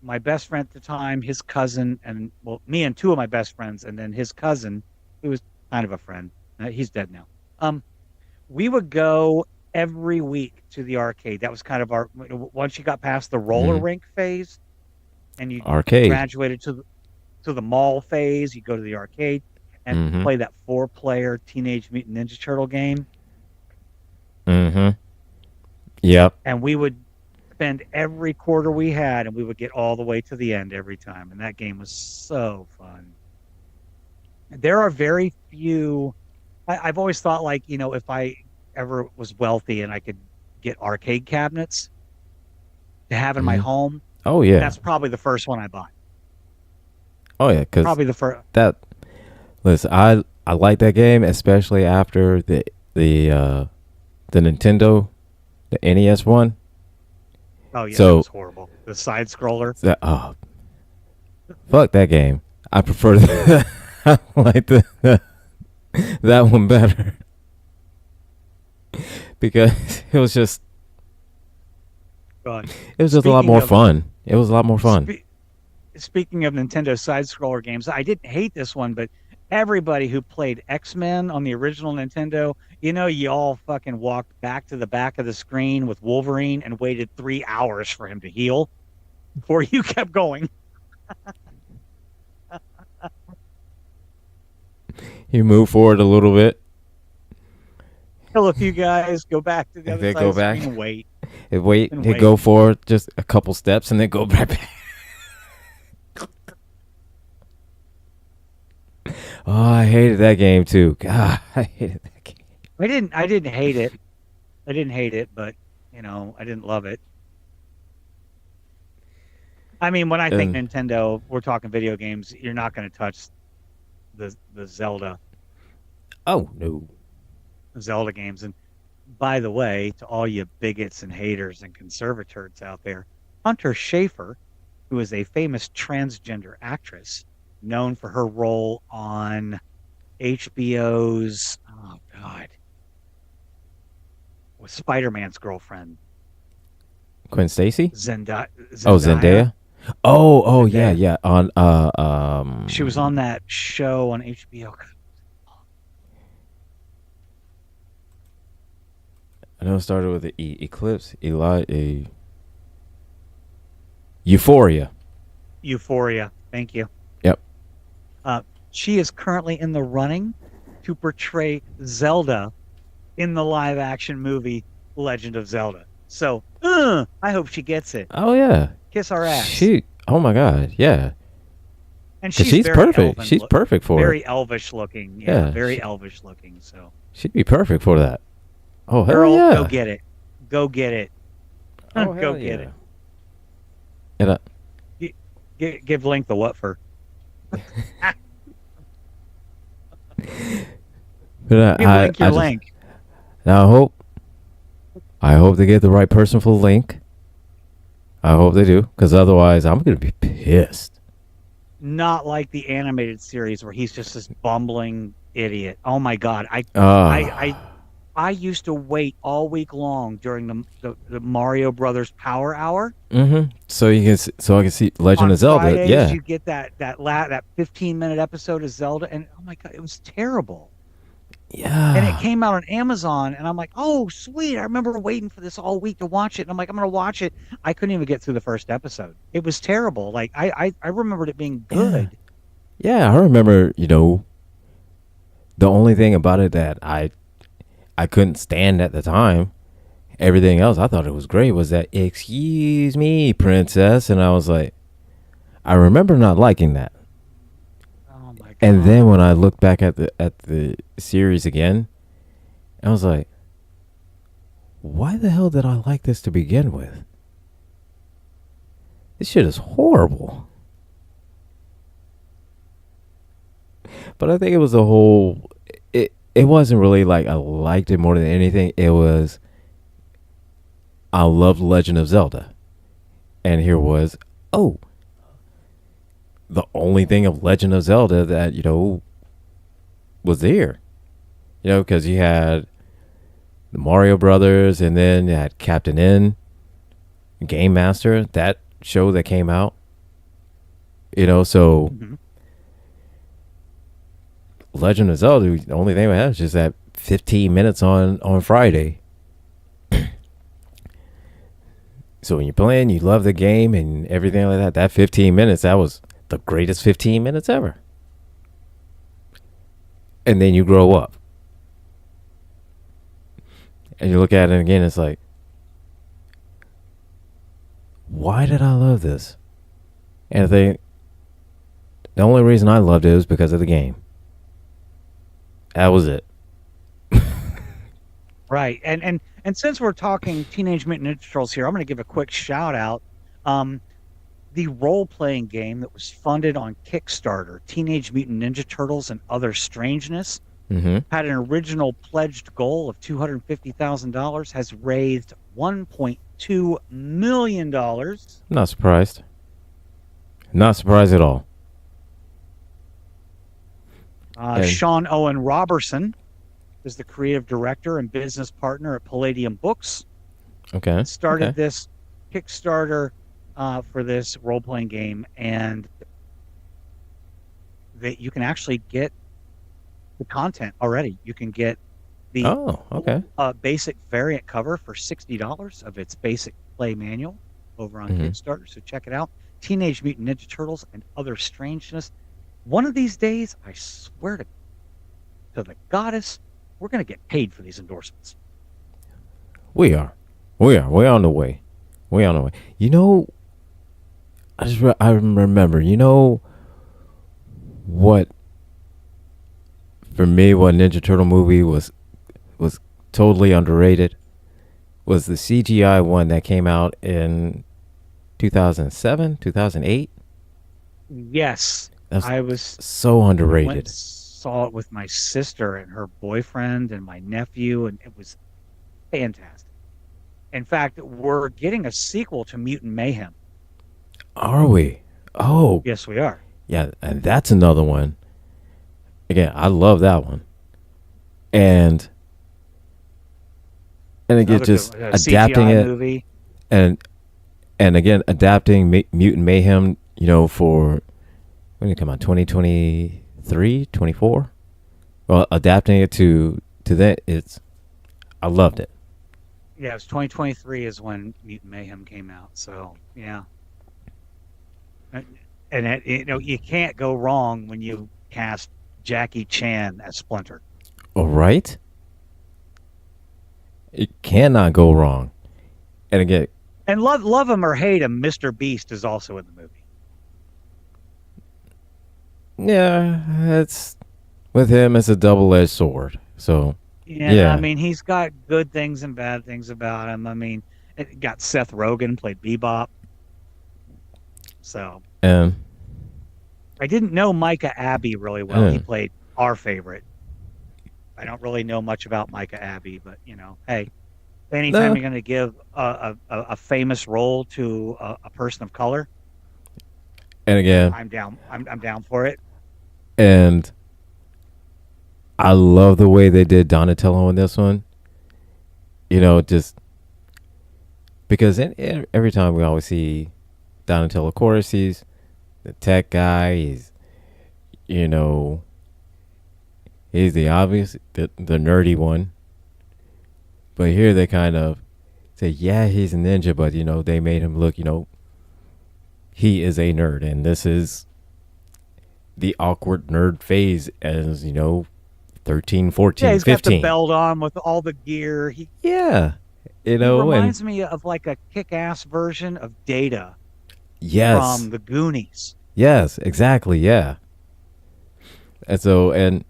my best friend at the time, his cousin, and well, me and two of my best friends, and then his cousin, who was kind of a friend. He's dead now. Um, we would go every week to the arcade. That was kind of our once you got past the roller Mm-hmm. rink phase and you Arcade. graduated to the mall phase, you go to the arcade and Mm-hmm. play that 4-player Teenage Mutant Ninja Turtle game. Mm-hmm. Yep. And we would spend every quarter we had and we would get all the way to the end every time. And that game was so fun. There are very few. I've always thought, like, if I ever was wealthy and I could get arcade cabinets to have in my Mm-hmm. home, Oh yeah. that's probably the first one I bought. Oh yeah. Because Probably the first. that. Listen, I like that game, especially after the Nintendo, the NES one. Oh yeah, that So was horrible. The side scroller. that fuck that game. I prefer the, I like that one better because God. it was just a lot Speaking more of fun. It was a lot more fun. spe- speaking of Nintendo side scroller games, I didn't hate this one, but everybody who played X-Men on the original Nintendo, you all fucking walked back to the back of the screen with Wolverine and waited 3 hours for him to heal before you kept going. You move forward a little bit, Kill a few guys, go back to the and other then side go of the back. screen and wait And wait, and you wait. go forward just a couple steps, and then go right back. Oh, I hated that game too. God, I hated that game. I didn't hate it. I didn't hate it, but I didn't love it. I mean, when I think And Nintendo, we're talking video games, you're not going to touch the oh no, Zelda games. And by the way, to all you bigots and haters and conservators out there, Hunter Schafer, who is a famous transgender actress known for her role on HBO's, oh God, with Spider-Man's girlfriend, Gwen Stacy. Zendaya. Oh, Zendaya. Oh, yeah, Zendaya. yeah. On She was on that show on HBO. I know it started with the Eclipse. Eli. Euphoria. Euphoria. Thank you. Yep. She is currently in the running to portray Zelda in the live action movie Legend of Zelda. So, I hope she gets it. Oh yeah. Kiss our ass. Oh my God. Yeah. And Because she's she's very perfect. elven, She's perfect for very it. elvish looking. Yeah, Yeah, very elvish looking. So, she'd be perfect for that. Oh hell girl, yeah. go get it. Go get it. Oh Go hell get yeah. it. And Give Link the what for? but Give Link your I just link. now I hope they get the right person for Link. I hope they do, because otherwise I'm gonna be pissed. Not like the animated series where he's just this bumbling idiot. Oh my God. Ah. I used to wait all week long during the Mario Brothers Power Hour. Mm-hmm. So I can see Legend On of Zelda. Fridays, Yeah. you get that 15-minute episode of Zelda, and oh my God, it was terrible. And it Yeah. came out on Amazon, and I'm like, oh sweet! I remember waiting for this all week to watch it, and I'm like, I'm gonna watch it. I couldn't even get through the first episode. It was terrible. Like I remembered it being Yeah. good. Yeah. I remember. The only thing about it that I couldn't stand at the time. Everything else I thought it was great was that excuse me, princess, and I was like, I remember not liking that. Oh my God! And then when I looked back at the series again, I was like, why the hell did I like this to begin with? This shit is horrible. But I think it was a whole. It wasn't really like I liked it more than anything. It was I loved Legend of Zelda, and here was the only thing of Legend of Zelda that was there. Because you had the Mario Brothers, and then you had Captain N, Game Master, that show that came out. So Mhm. Legend of Zelda, the only thing we have is just that 15 minutes on Friday. So when you're playing, you love the game and everything like that. That 15 minutes, that was the greatest 15 minutes ever. And then you grow up. And you look at it again, it's like, why did I love this? And I think the only reason I loved it was because of the game. That was it. Right. And since we're talking Teenage Mutant Ninja Turtles here, I'm going to give a quick shout out. The role-playing game that was funded on Kickstarter, Teenage Mutant Ninja Turtles and Other Strangeness, Mm-hmm. had an original pledged goal of $250,000, has raised $1.2 million. Not surprised. Not surprised at all. Sean Owen Robertson is the creative director and business partner at Palladium Books. Okay. Started Okay. this Kickstarter for this role-playing game, and that you can actually get the content already. You can get the Oh, okay. basic variant cover for $60 of its basic play manual over on Mhm. Kickstarter. So check it out. Teenage Mutant Ninja Turtles and Other Strangeness. One of these days, I swear to the goddess, we're going to get paid for these endorsements. We are. We're on the way. We're on the way. I remember. What for me? What Ninja Turtle movie was totally underrated was the CGI one that came out in 2007, 2008. Yes, That's I was so went underrated. saw it with my sister and her boyfriend and my nephew, and it was fantastic. In fact, we're getting a sequel to Mutant Mayhem. Are we? Oh, Yes, we are. yeah, and that's another one. Again, I love that one. And again, Another just good adapting CGI it, movie. and again adapting Mutant Mayhem. For when did it come out? 2023, 24. Well, adapting it to that, I loved it. Yeah, it was 2023 is when Mutant Mayhem came out. So yeah, Uh, And you can't go wrong when you cast Jackie Chan as Splinter. All right. It cannot go wrong. And again, And love him or hate him, Mr. Beast is also in the movie. yeah, it's with him. It's a double-edged sword. So, Yeah, I yeah, mean, he's got good things and bad things about him. I mean, it got Seth Rogen played Bebop. So and I didn't know Micah Abbey really well. He mm, played our favorite. I don't really know much about Micah Abbey, but hey, anytime no, you're going to give a famous role to a person of color, and again, I'm down. I'm down for it. and I love the way they did Donatello in this one. Just because every time we always see Donatello, of course, he's the tech guy. You know, he's the obvious, the nerdy one. But here they kind of say, yeah, he's a ninja, but they made him look, he is a nerd, and this is the awkward nerd phase as 13, Yeah, 14, he's got the 15. belt on with all the gear. Yeah, He and reminds me of like a kick-ass version of Data yes, from the Goonies. yes, exactly, yeah. And so, and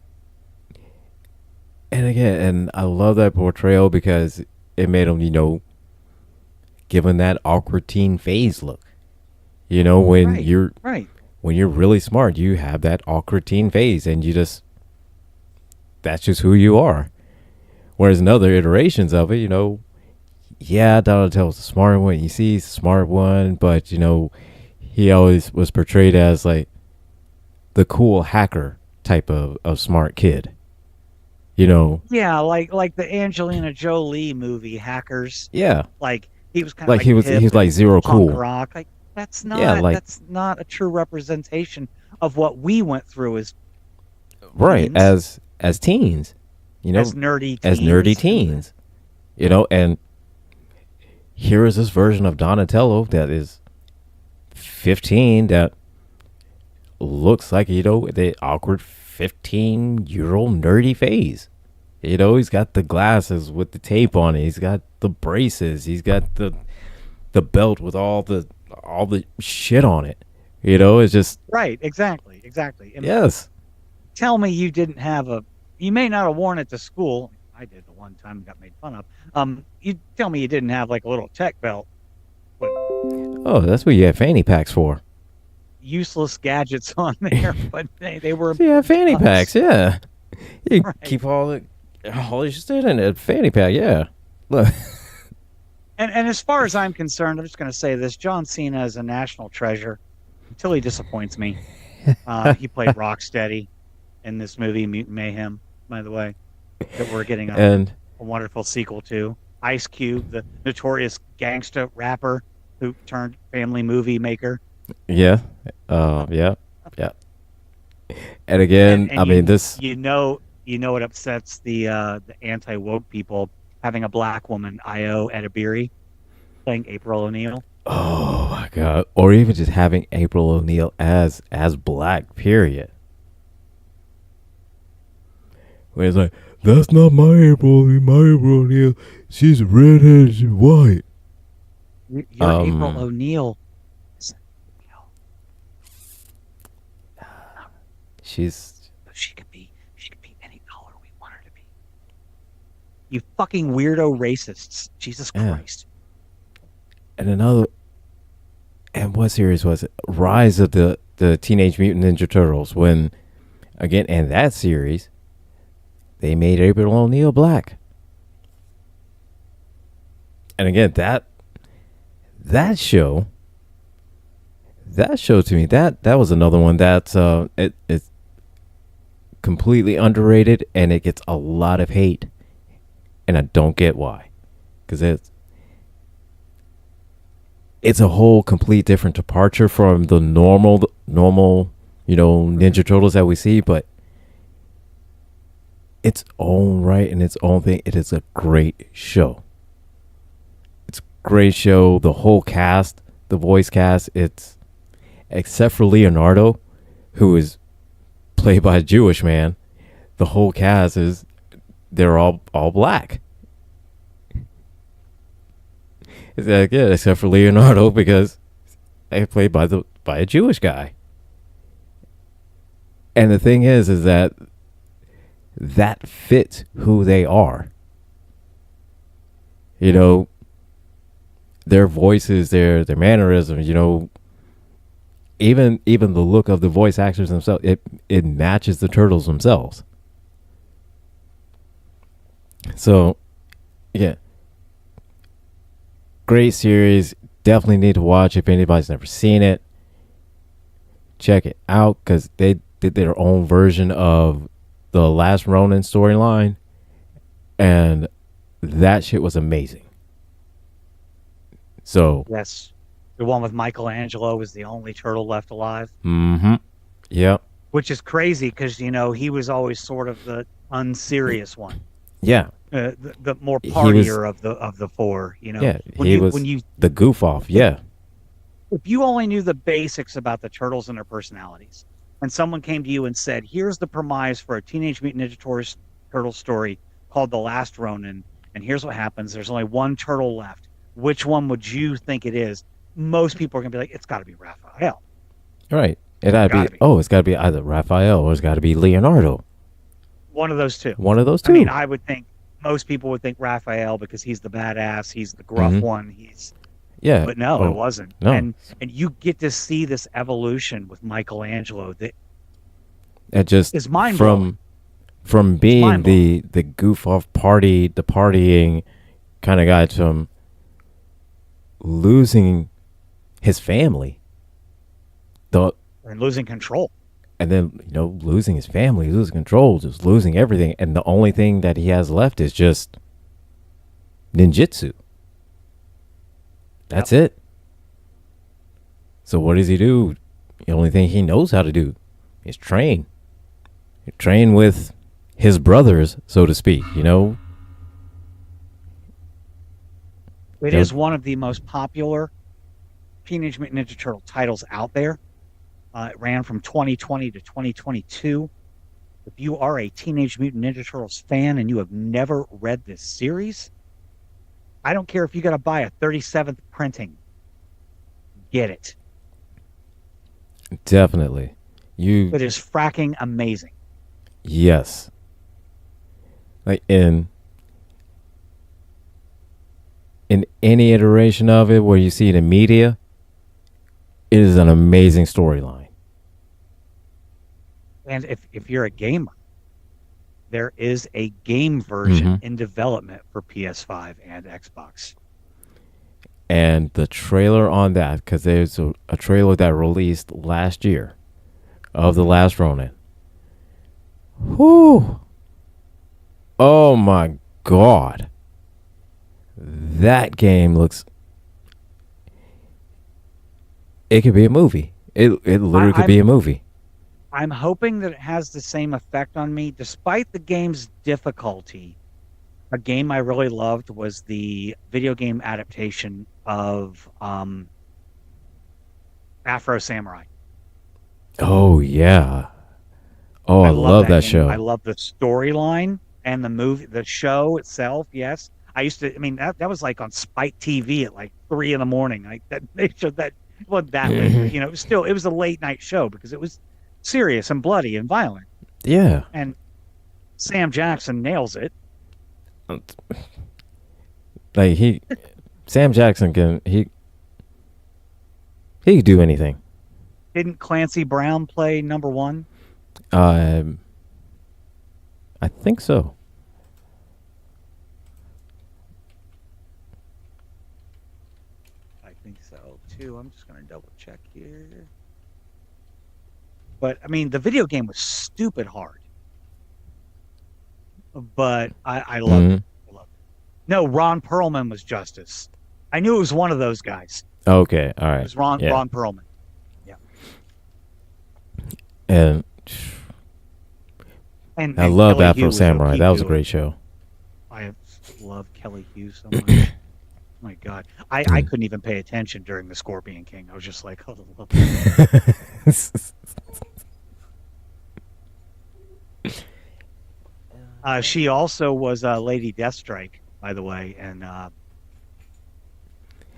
again, and I love that portrayal because it made him, given that awkward teen phase look. When Right, you're right. when you're really smart, you have that awkward teen phase, and that's just who you are. Whereas in other iterations of it, yeah, Donatello's the smart one. You see, he's the smart one, but he always was portrayed as like the cool hacker type of smart kid. You know, Yeah, like the Angelina Jolie movie Hackers. yeah, Like he was kind of like like he hip was like and zero punk cool. rock. Like that's Yeah, not like that's not a true representation of what we went through as right teens, as teens, as nerdy as nerdy teens, and teens, and here is this version of Donatello that is 15 that looks like the awkward 15-year-old nerdy phase. He's got the glasses with the tape on it. He's got the braces. He's got the belt with all the shit on it. It's just right, exactly. And yes. tell me you didn't have a. You may not have worn it to school. I did the one time and got made fun of. You tell me you didn't have like a little tech belt with Oh, that's what you have fanny packs for. useless gadgets on there, but they were So you have important fanny to us. packs, yeah. You Right. keep all your shit in a fanny pack, yeah. Look, And as far as I'm concerned, I'm just going to say this: John Cena is a national treasure until he disappoints me. He played Rocksteady in this movie, Mutant Mayhem, by the way, that we're getting and a wonderful sequel to. Ice Cube, the notorious gangsta rapper who turned family movie maker. yeah, yeah, yeah. And again, And I mean this. you know it upsets the anti woke people having a black woman, Io Edebiri, playing April O'Neil. Oh my god! Or even just having April O'Neil as black. Period. Where it's like that's not my April O'Neil. My April O'Neil. She's redheaded. She's white. Your April O'Neil. She's She could be any color we want her to be. You fucking weirdo racists. Jesus yeah. Christ. And another. And what series was it? Rise of the Teenage Mutant Ninja Turtles. When again in that series, they made April O'Neil black. And again, that show to me that was another one that's it's completely underrated and it gets a lot of hate, and I don't get why, because it's a whole complete different departure from the normal Ninja Turtles that we see, but its own right and its own thing. It is a great show. It's a great show. The whole cast, the voice cast, except for Leonardo, who is played by a Jewish man. The whole cast they're all black. It's like, yeah, except for Leonardo because they played by a Jewish guy. And the thing is that fits who they are. You know, their voices, their mannerisms, you know, even the look of the voice actors themselves, it matches the turtles themselves. So, yeah, great series. Definitely need to watch if anybody's never seen it. Check it out because they did their own version of the Last Ronin storyline, and that shit was amazing. So Yes. The one with Michelangelo was the only turtle left alive. mm-hmm. Yep. Which is crazy because, you know, he was always sort of the unserious one. Yeah. The more He was- partier of the four, you know. Yeah. When you the goof off. Yeah. if you only knew the basics about the turtles and their personalities, and someone came to you and said, "Here's the premise for a Teenage Mutant Ninja Turtle story called The Last Ronin, and here's what happens. There's only one turtle left. Which one would you think it is?" Most people are gonna be like, "It's got to be Raphael." Right. It's got to be either Raphael or it's got to be Leonardo. One of those two. One of those two. I mean, I would think most people would think Raphael because he's the badass, he's the gruff one, yeah. But no, it wasn't. No. And you get to see this evolution with Michelangelo that it just is mind blowing. From being the goof off the partying kind of guy to losing his family. And losing control. And then, you know, losing his family, losing control, just losing everything. And the only thing that he has left is just ninjutsu. That's it. So what does he do? The only thing he knows how to do is train. Train with his brothers, so to speak, you know? It is one of the most popular Teenage Mutant Ninja Turtle titles out there. It ran from 2020 to 2022. If you are a Teenage Mutant Ninja Turtles fan and you have never read this series, I don't care if you got to buy a 37th printing. Get it. Definitely. It is fracking amazing. Yes. Like in any iteration of it where you see it in media, it is an amazing storyline. And if you're a gamer, there is a game version in development for PS5 and Xbox. And the trailer on that, because there's a trailer that released last year of The Last Ronin. Whew. Oh my God. That game looks... It could be a movie. It literally could be a movie. I'm hoping that it has the same effect on me, despite the game's difficulty. A game I really loved was the video game adaptation of Afro Samurai. Oh, yeah. Oh, I love that show. I love the storyline and the movie, the show itself. Yes. I used to, I mean, that was like on Spike TV at like 3 a.m. Like that, they showed that, well, that late, you know, it was a late night show because it was serious and bloody and violent. Yeah. And Sam Jackson nails it. Like Sam Jackson he can do anything. Didn't Clancy Brown play number 1? I think so. I think so too. I'm just going to double check here. But I mean, the video game was stupid hard. But I loved it. No, Ron Perlman was Justice. I knew it was one of those guys. Okay, all right. It was Ron Perlman. Yeah. And I love Afro Samurai. That was a great show. I love Kelly Hughes so much. My God. God. I couldn't even pay attention during the Scorpion King. I was just like, oh. She also was Lady Deathstrike, by the way, and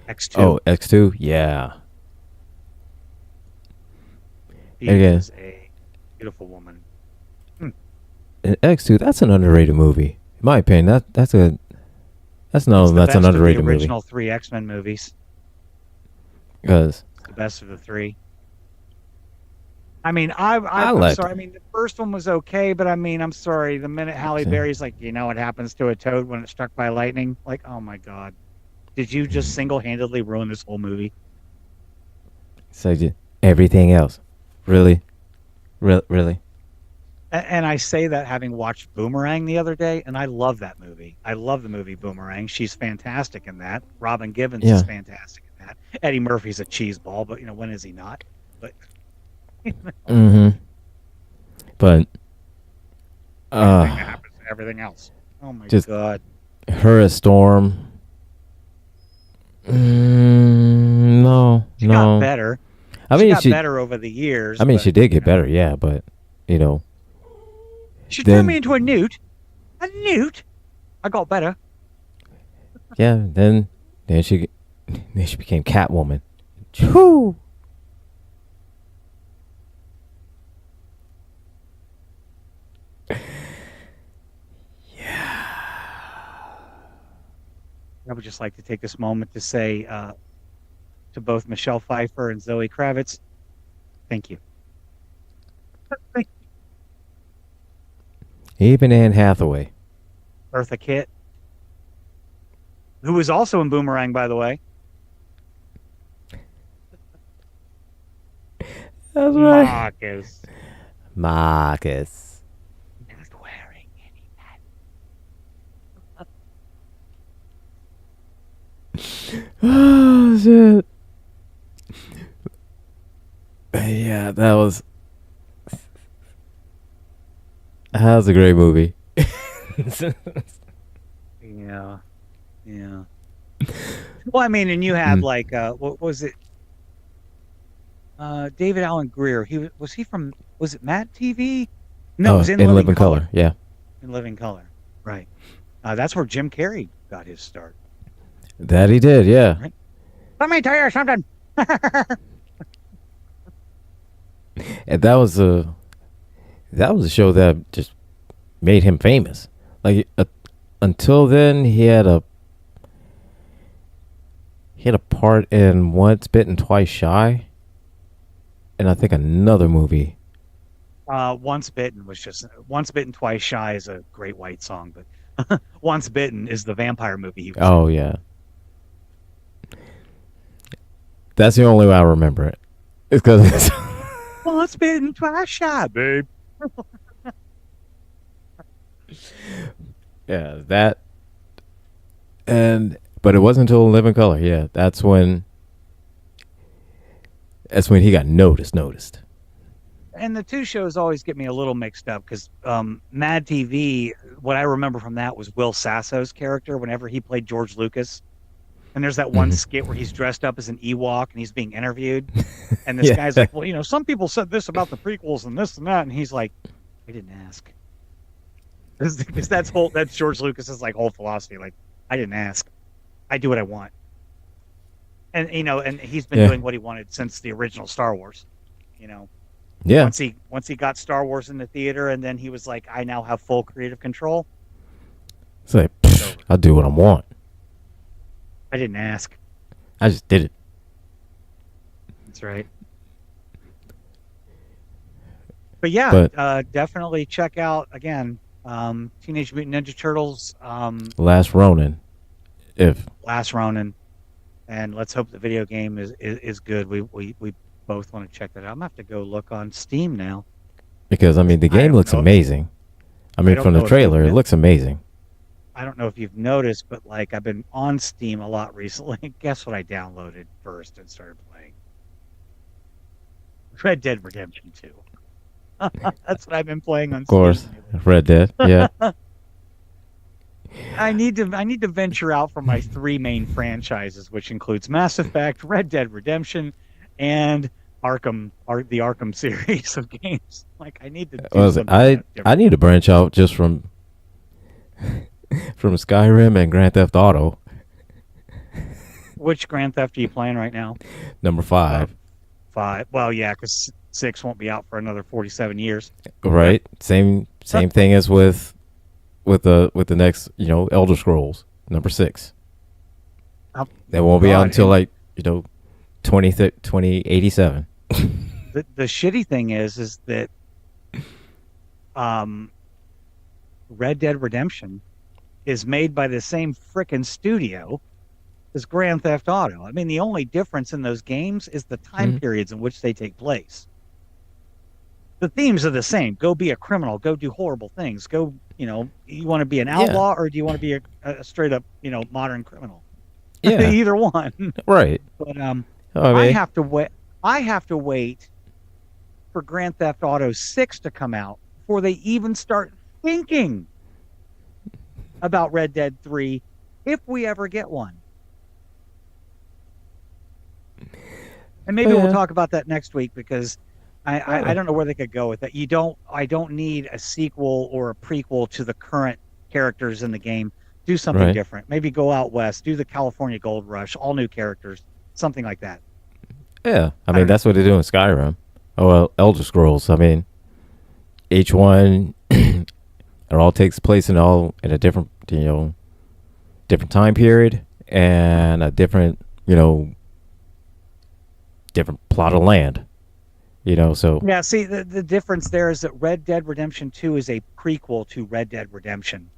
X2. Oh, X2? Yeah. She Again, is a beautiful woman. X2, that's an underrated movie. In my opinion, that's an It's the underrated best of the movie. original three X-Men movies. Because It's the best of the three. I mean, I'm liked sorry. I mean, the first one was okay, but I mean, I'm sorry. The minute Halle Berry's like, you know what happens to a toad when it's struck by lightning? Like, oh my God. Did you just single-handedly ruin this whole movie? so everything else. Really? Really? And I say that having watched Boomerang the other day, and I love that movie. I love the movie Boomerang. She's fantastic in that. Robin Givens is Yeah. fantastic in that. Eddie Murphy's a cheeseball, but when is he not? But Mm-hmm. But everything that happens to everything else. Oh my just- God. her as Storm. No, She no. got better. I She mean, got better over the years. I mean, but, she did get better, yeah. But She then- turned me into a newt. A newt. I got better. yeah. Then she became Catwoman. Whew. I would just like to take this moment to say to both Michelle Pfeiffer and Zoe Kravitz, thank you. Even Anne Hathaway. Eartha Kitt, who was also in Boomerang, by the way. That's Marcus. Not wearing any Oh shit. Yeah, that was a great movie. Yeah. Yeah. Well, I mean, and you had like what was it? David Allen Greer. Was it Mad TV? No, it was in Living Color. Yeah. In Living Color. Right. That's where Jim Carrey got his start. That he did, yeah. Let me tell you something. And that was a show that just made him famous. Like until then, he had a part in Once Bitten, Twice Shy, and I think another movie. Once Bitten, Twice Shy is a great White song, but Once Bitten is the vampire movie he was Oh in. yeah, that's the only way I remember it. It's because Once Bitten, Twice Shy, babe. yeah, that. But it wasn't until Living Color. Yeah, that's when he got noticed. And the two shows always get me a little mixed up because Mad TV, what I remember from that was Will Sasso's character whenever he played George Lucas. And there's that one skit where he's dressed up as an Ewok and he's being interviewed. And this guy's like, well, some people said this about the prequels and this and that. And he's like, I didn't ask. Because that's George Lucas's like whole philosophy. Like, I didn't ask. I do what I want. And, and he's been doing what he wanted since the original Star Wars, Yeah. Once he got Star Wars in the theater, and then he was like, I now have full creative control. It's like, I'll do what I want. I didn't ask. I just did it. That's right. But yeah, definitely check out, again, Teenage Mutant Ninja Turtles. Last Ronin. Last Ronin. And let's hope the video game is good. We both want to check that out. I'm going to have to go look on Steam now. Because, I mean, the game looks amazing. I mean, from the trailer, it looks amazing. I don't know if you've noticed, but like I've been on Steam a lot recently. Guess what I downloaded first and started playing? Red Dead Redemption 2. That's what I've been playing on Steam. Of course. Red Dead, yeah. I need to venture out from my three main franchises, which includes Mass Effect, Red Dead Redemption, and the Arkham series of games. Like I need to do something I different. need to branch out just from Skyrim and Grand Theft Auto. Which Grand Theft are you playing right now? Number Uh, 5, five. Well, yeah, because six won't be out for another 47 years. But right? Same thing as with the next, Elder Scrolls number 6. oh, That won't be out God, until and 2087. the shitty thing is that um, Red Dead Redemption is made by the same frickin' studio as Grand Theft Auto. I mean, the only difference in those games is the time Mhm. periods in which they take place. The themes are the same. Go be a criminal. Go do horrible things. Go, you want to be an Yeah, outlaw or do you want to be a straight up, modern criminal? yeah, Either one. right. But I I mean, have to wait. I have to wait for Grand Theft Auto 6 to come out before they even start thinking about Red Dead 3 if we ever get one. And maybe we'll yeah, talk about that next week because I yeah, don't know where they could go with it. I don't need a sequel or a prequel to the current characters in the game. Do something right. different. Maybe go out west, do the California Gold Rush, all new characters, something like that. Yeah, I I mean don't know. that's what they do in Skyrim. Oh well, Elder Scrolls. I mean, each one it all takes place in a different different time period and a different plot of land. So Yeah, see, the difference there is that Red Dead Redemption 2 is a prequel to Red Dead Redemption.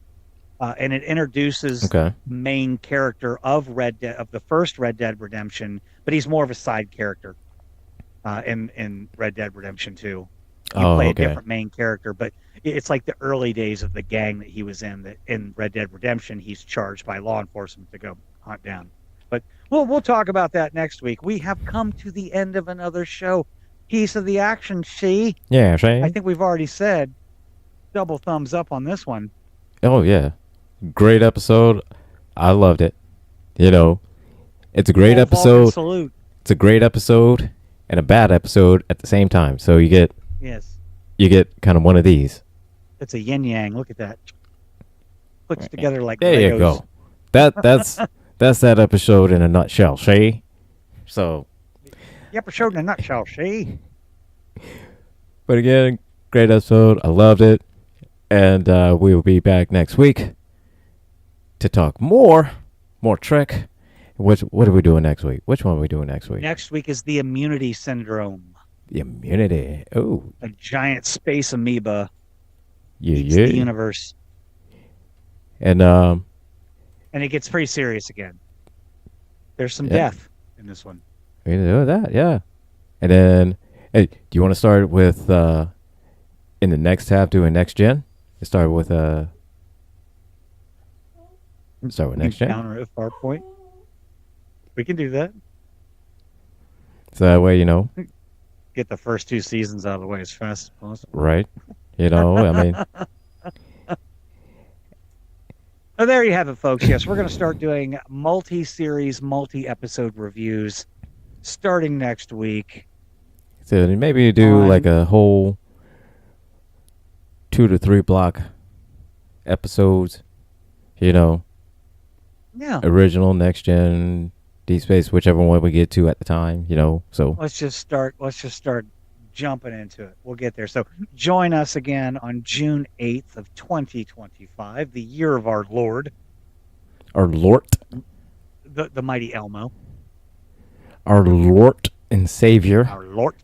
And it introduces okay. main character of the first Red Dead Redemption, but he's more of a side character in Red Dead Redemption 2. You Oh, play a okay. different main character, but it's like the early days of the gang that he was in. That in Red Dead Redemption, he's charged by law enforcement to go hunt down. But we'll talk about that next week. We have come to the end of another show. Piece of the action, see? Yeah, I Shane. think we've already said double thumbs up on this one. Oh yeah, great episode. I loved it. You know, it's a great Full Vulcan episode. salute. It's a great episode and a bad episode at the same time. So Yes. you get kind of one of these. It's a yin yang. Look at that. Puts together like There you Legos. go. That's that episode in a nutshell, Shay. So, The episode in a nutshell, see? but again, great episode. I loved it, and we will be back next week to talk more Trek. What are we doing next week? Which one are we doing next week? Next week is the immunity syndrome. The immunity. Oh, A giant space amoeba yeah, eats the yeah. universe. And And it gets pretty serious again. There's some yeah, death in this one. we can do that. Yeah. And then, hey, do you want to start with in the next tab doing next gen? Start with next gen. Encounter at Farpoint. We can do that. So that way, Get the first two seasons out of the way as fast as possible. right? I mean, Oh, there you have it, folks. Yes, we're going to start doing multi-series, multi-episode reviews starting next week. so maybe you do like On a whole 2 to 3 block episodes. yeah, Original, next gen, Deep Space, whichever one we get to at the time. So let's just start jumping into it. We'll get there. So join us again on June 8th of 2025, the year of our Lord, our Lord, the mighty Elmo, our Lord and Savior, our Lord,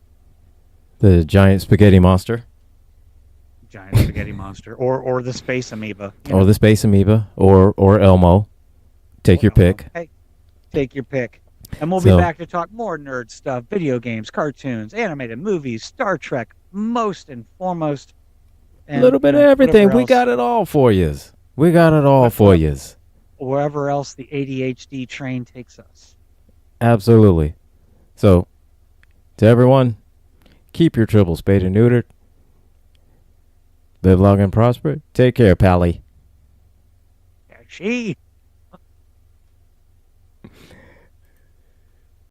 the giant spaghetti monster, giant spaghetti monster, or the space amoeba. or the space amoeba, or Elmo. Take your pick. Hey, take your pick. And we'll be So back to talk more nerd stuff, video games, cartoons, animated movies, Star Trek, most and foremost. a And little bit of everything. whatever We else, got it all for yous. We got it all for yous. wherever else the ADHD train takes us. Absolutely. So, to everyone, keep your triple spayed and neutered. Live long and prosper. Take care, Pally. She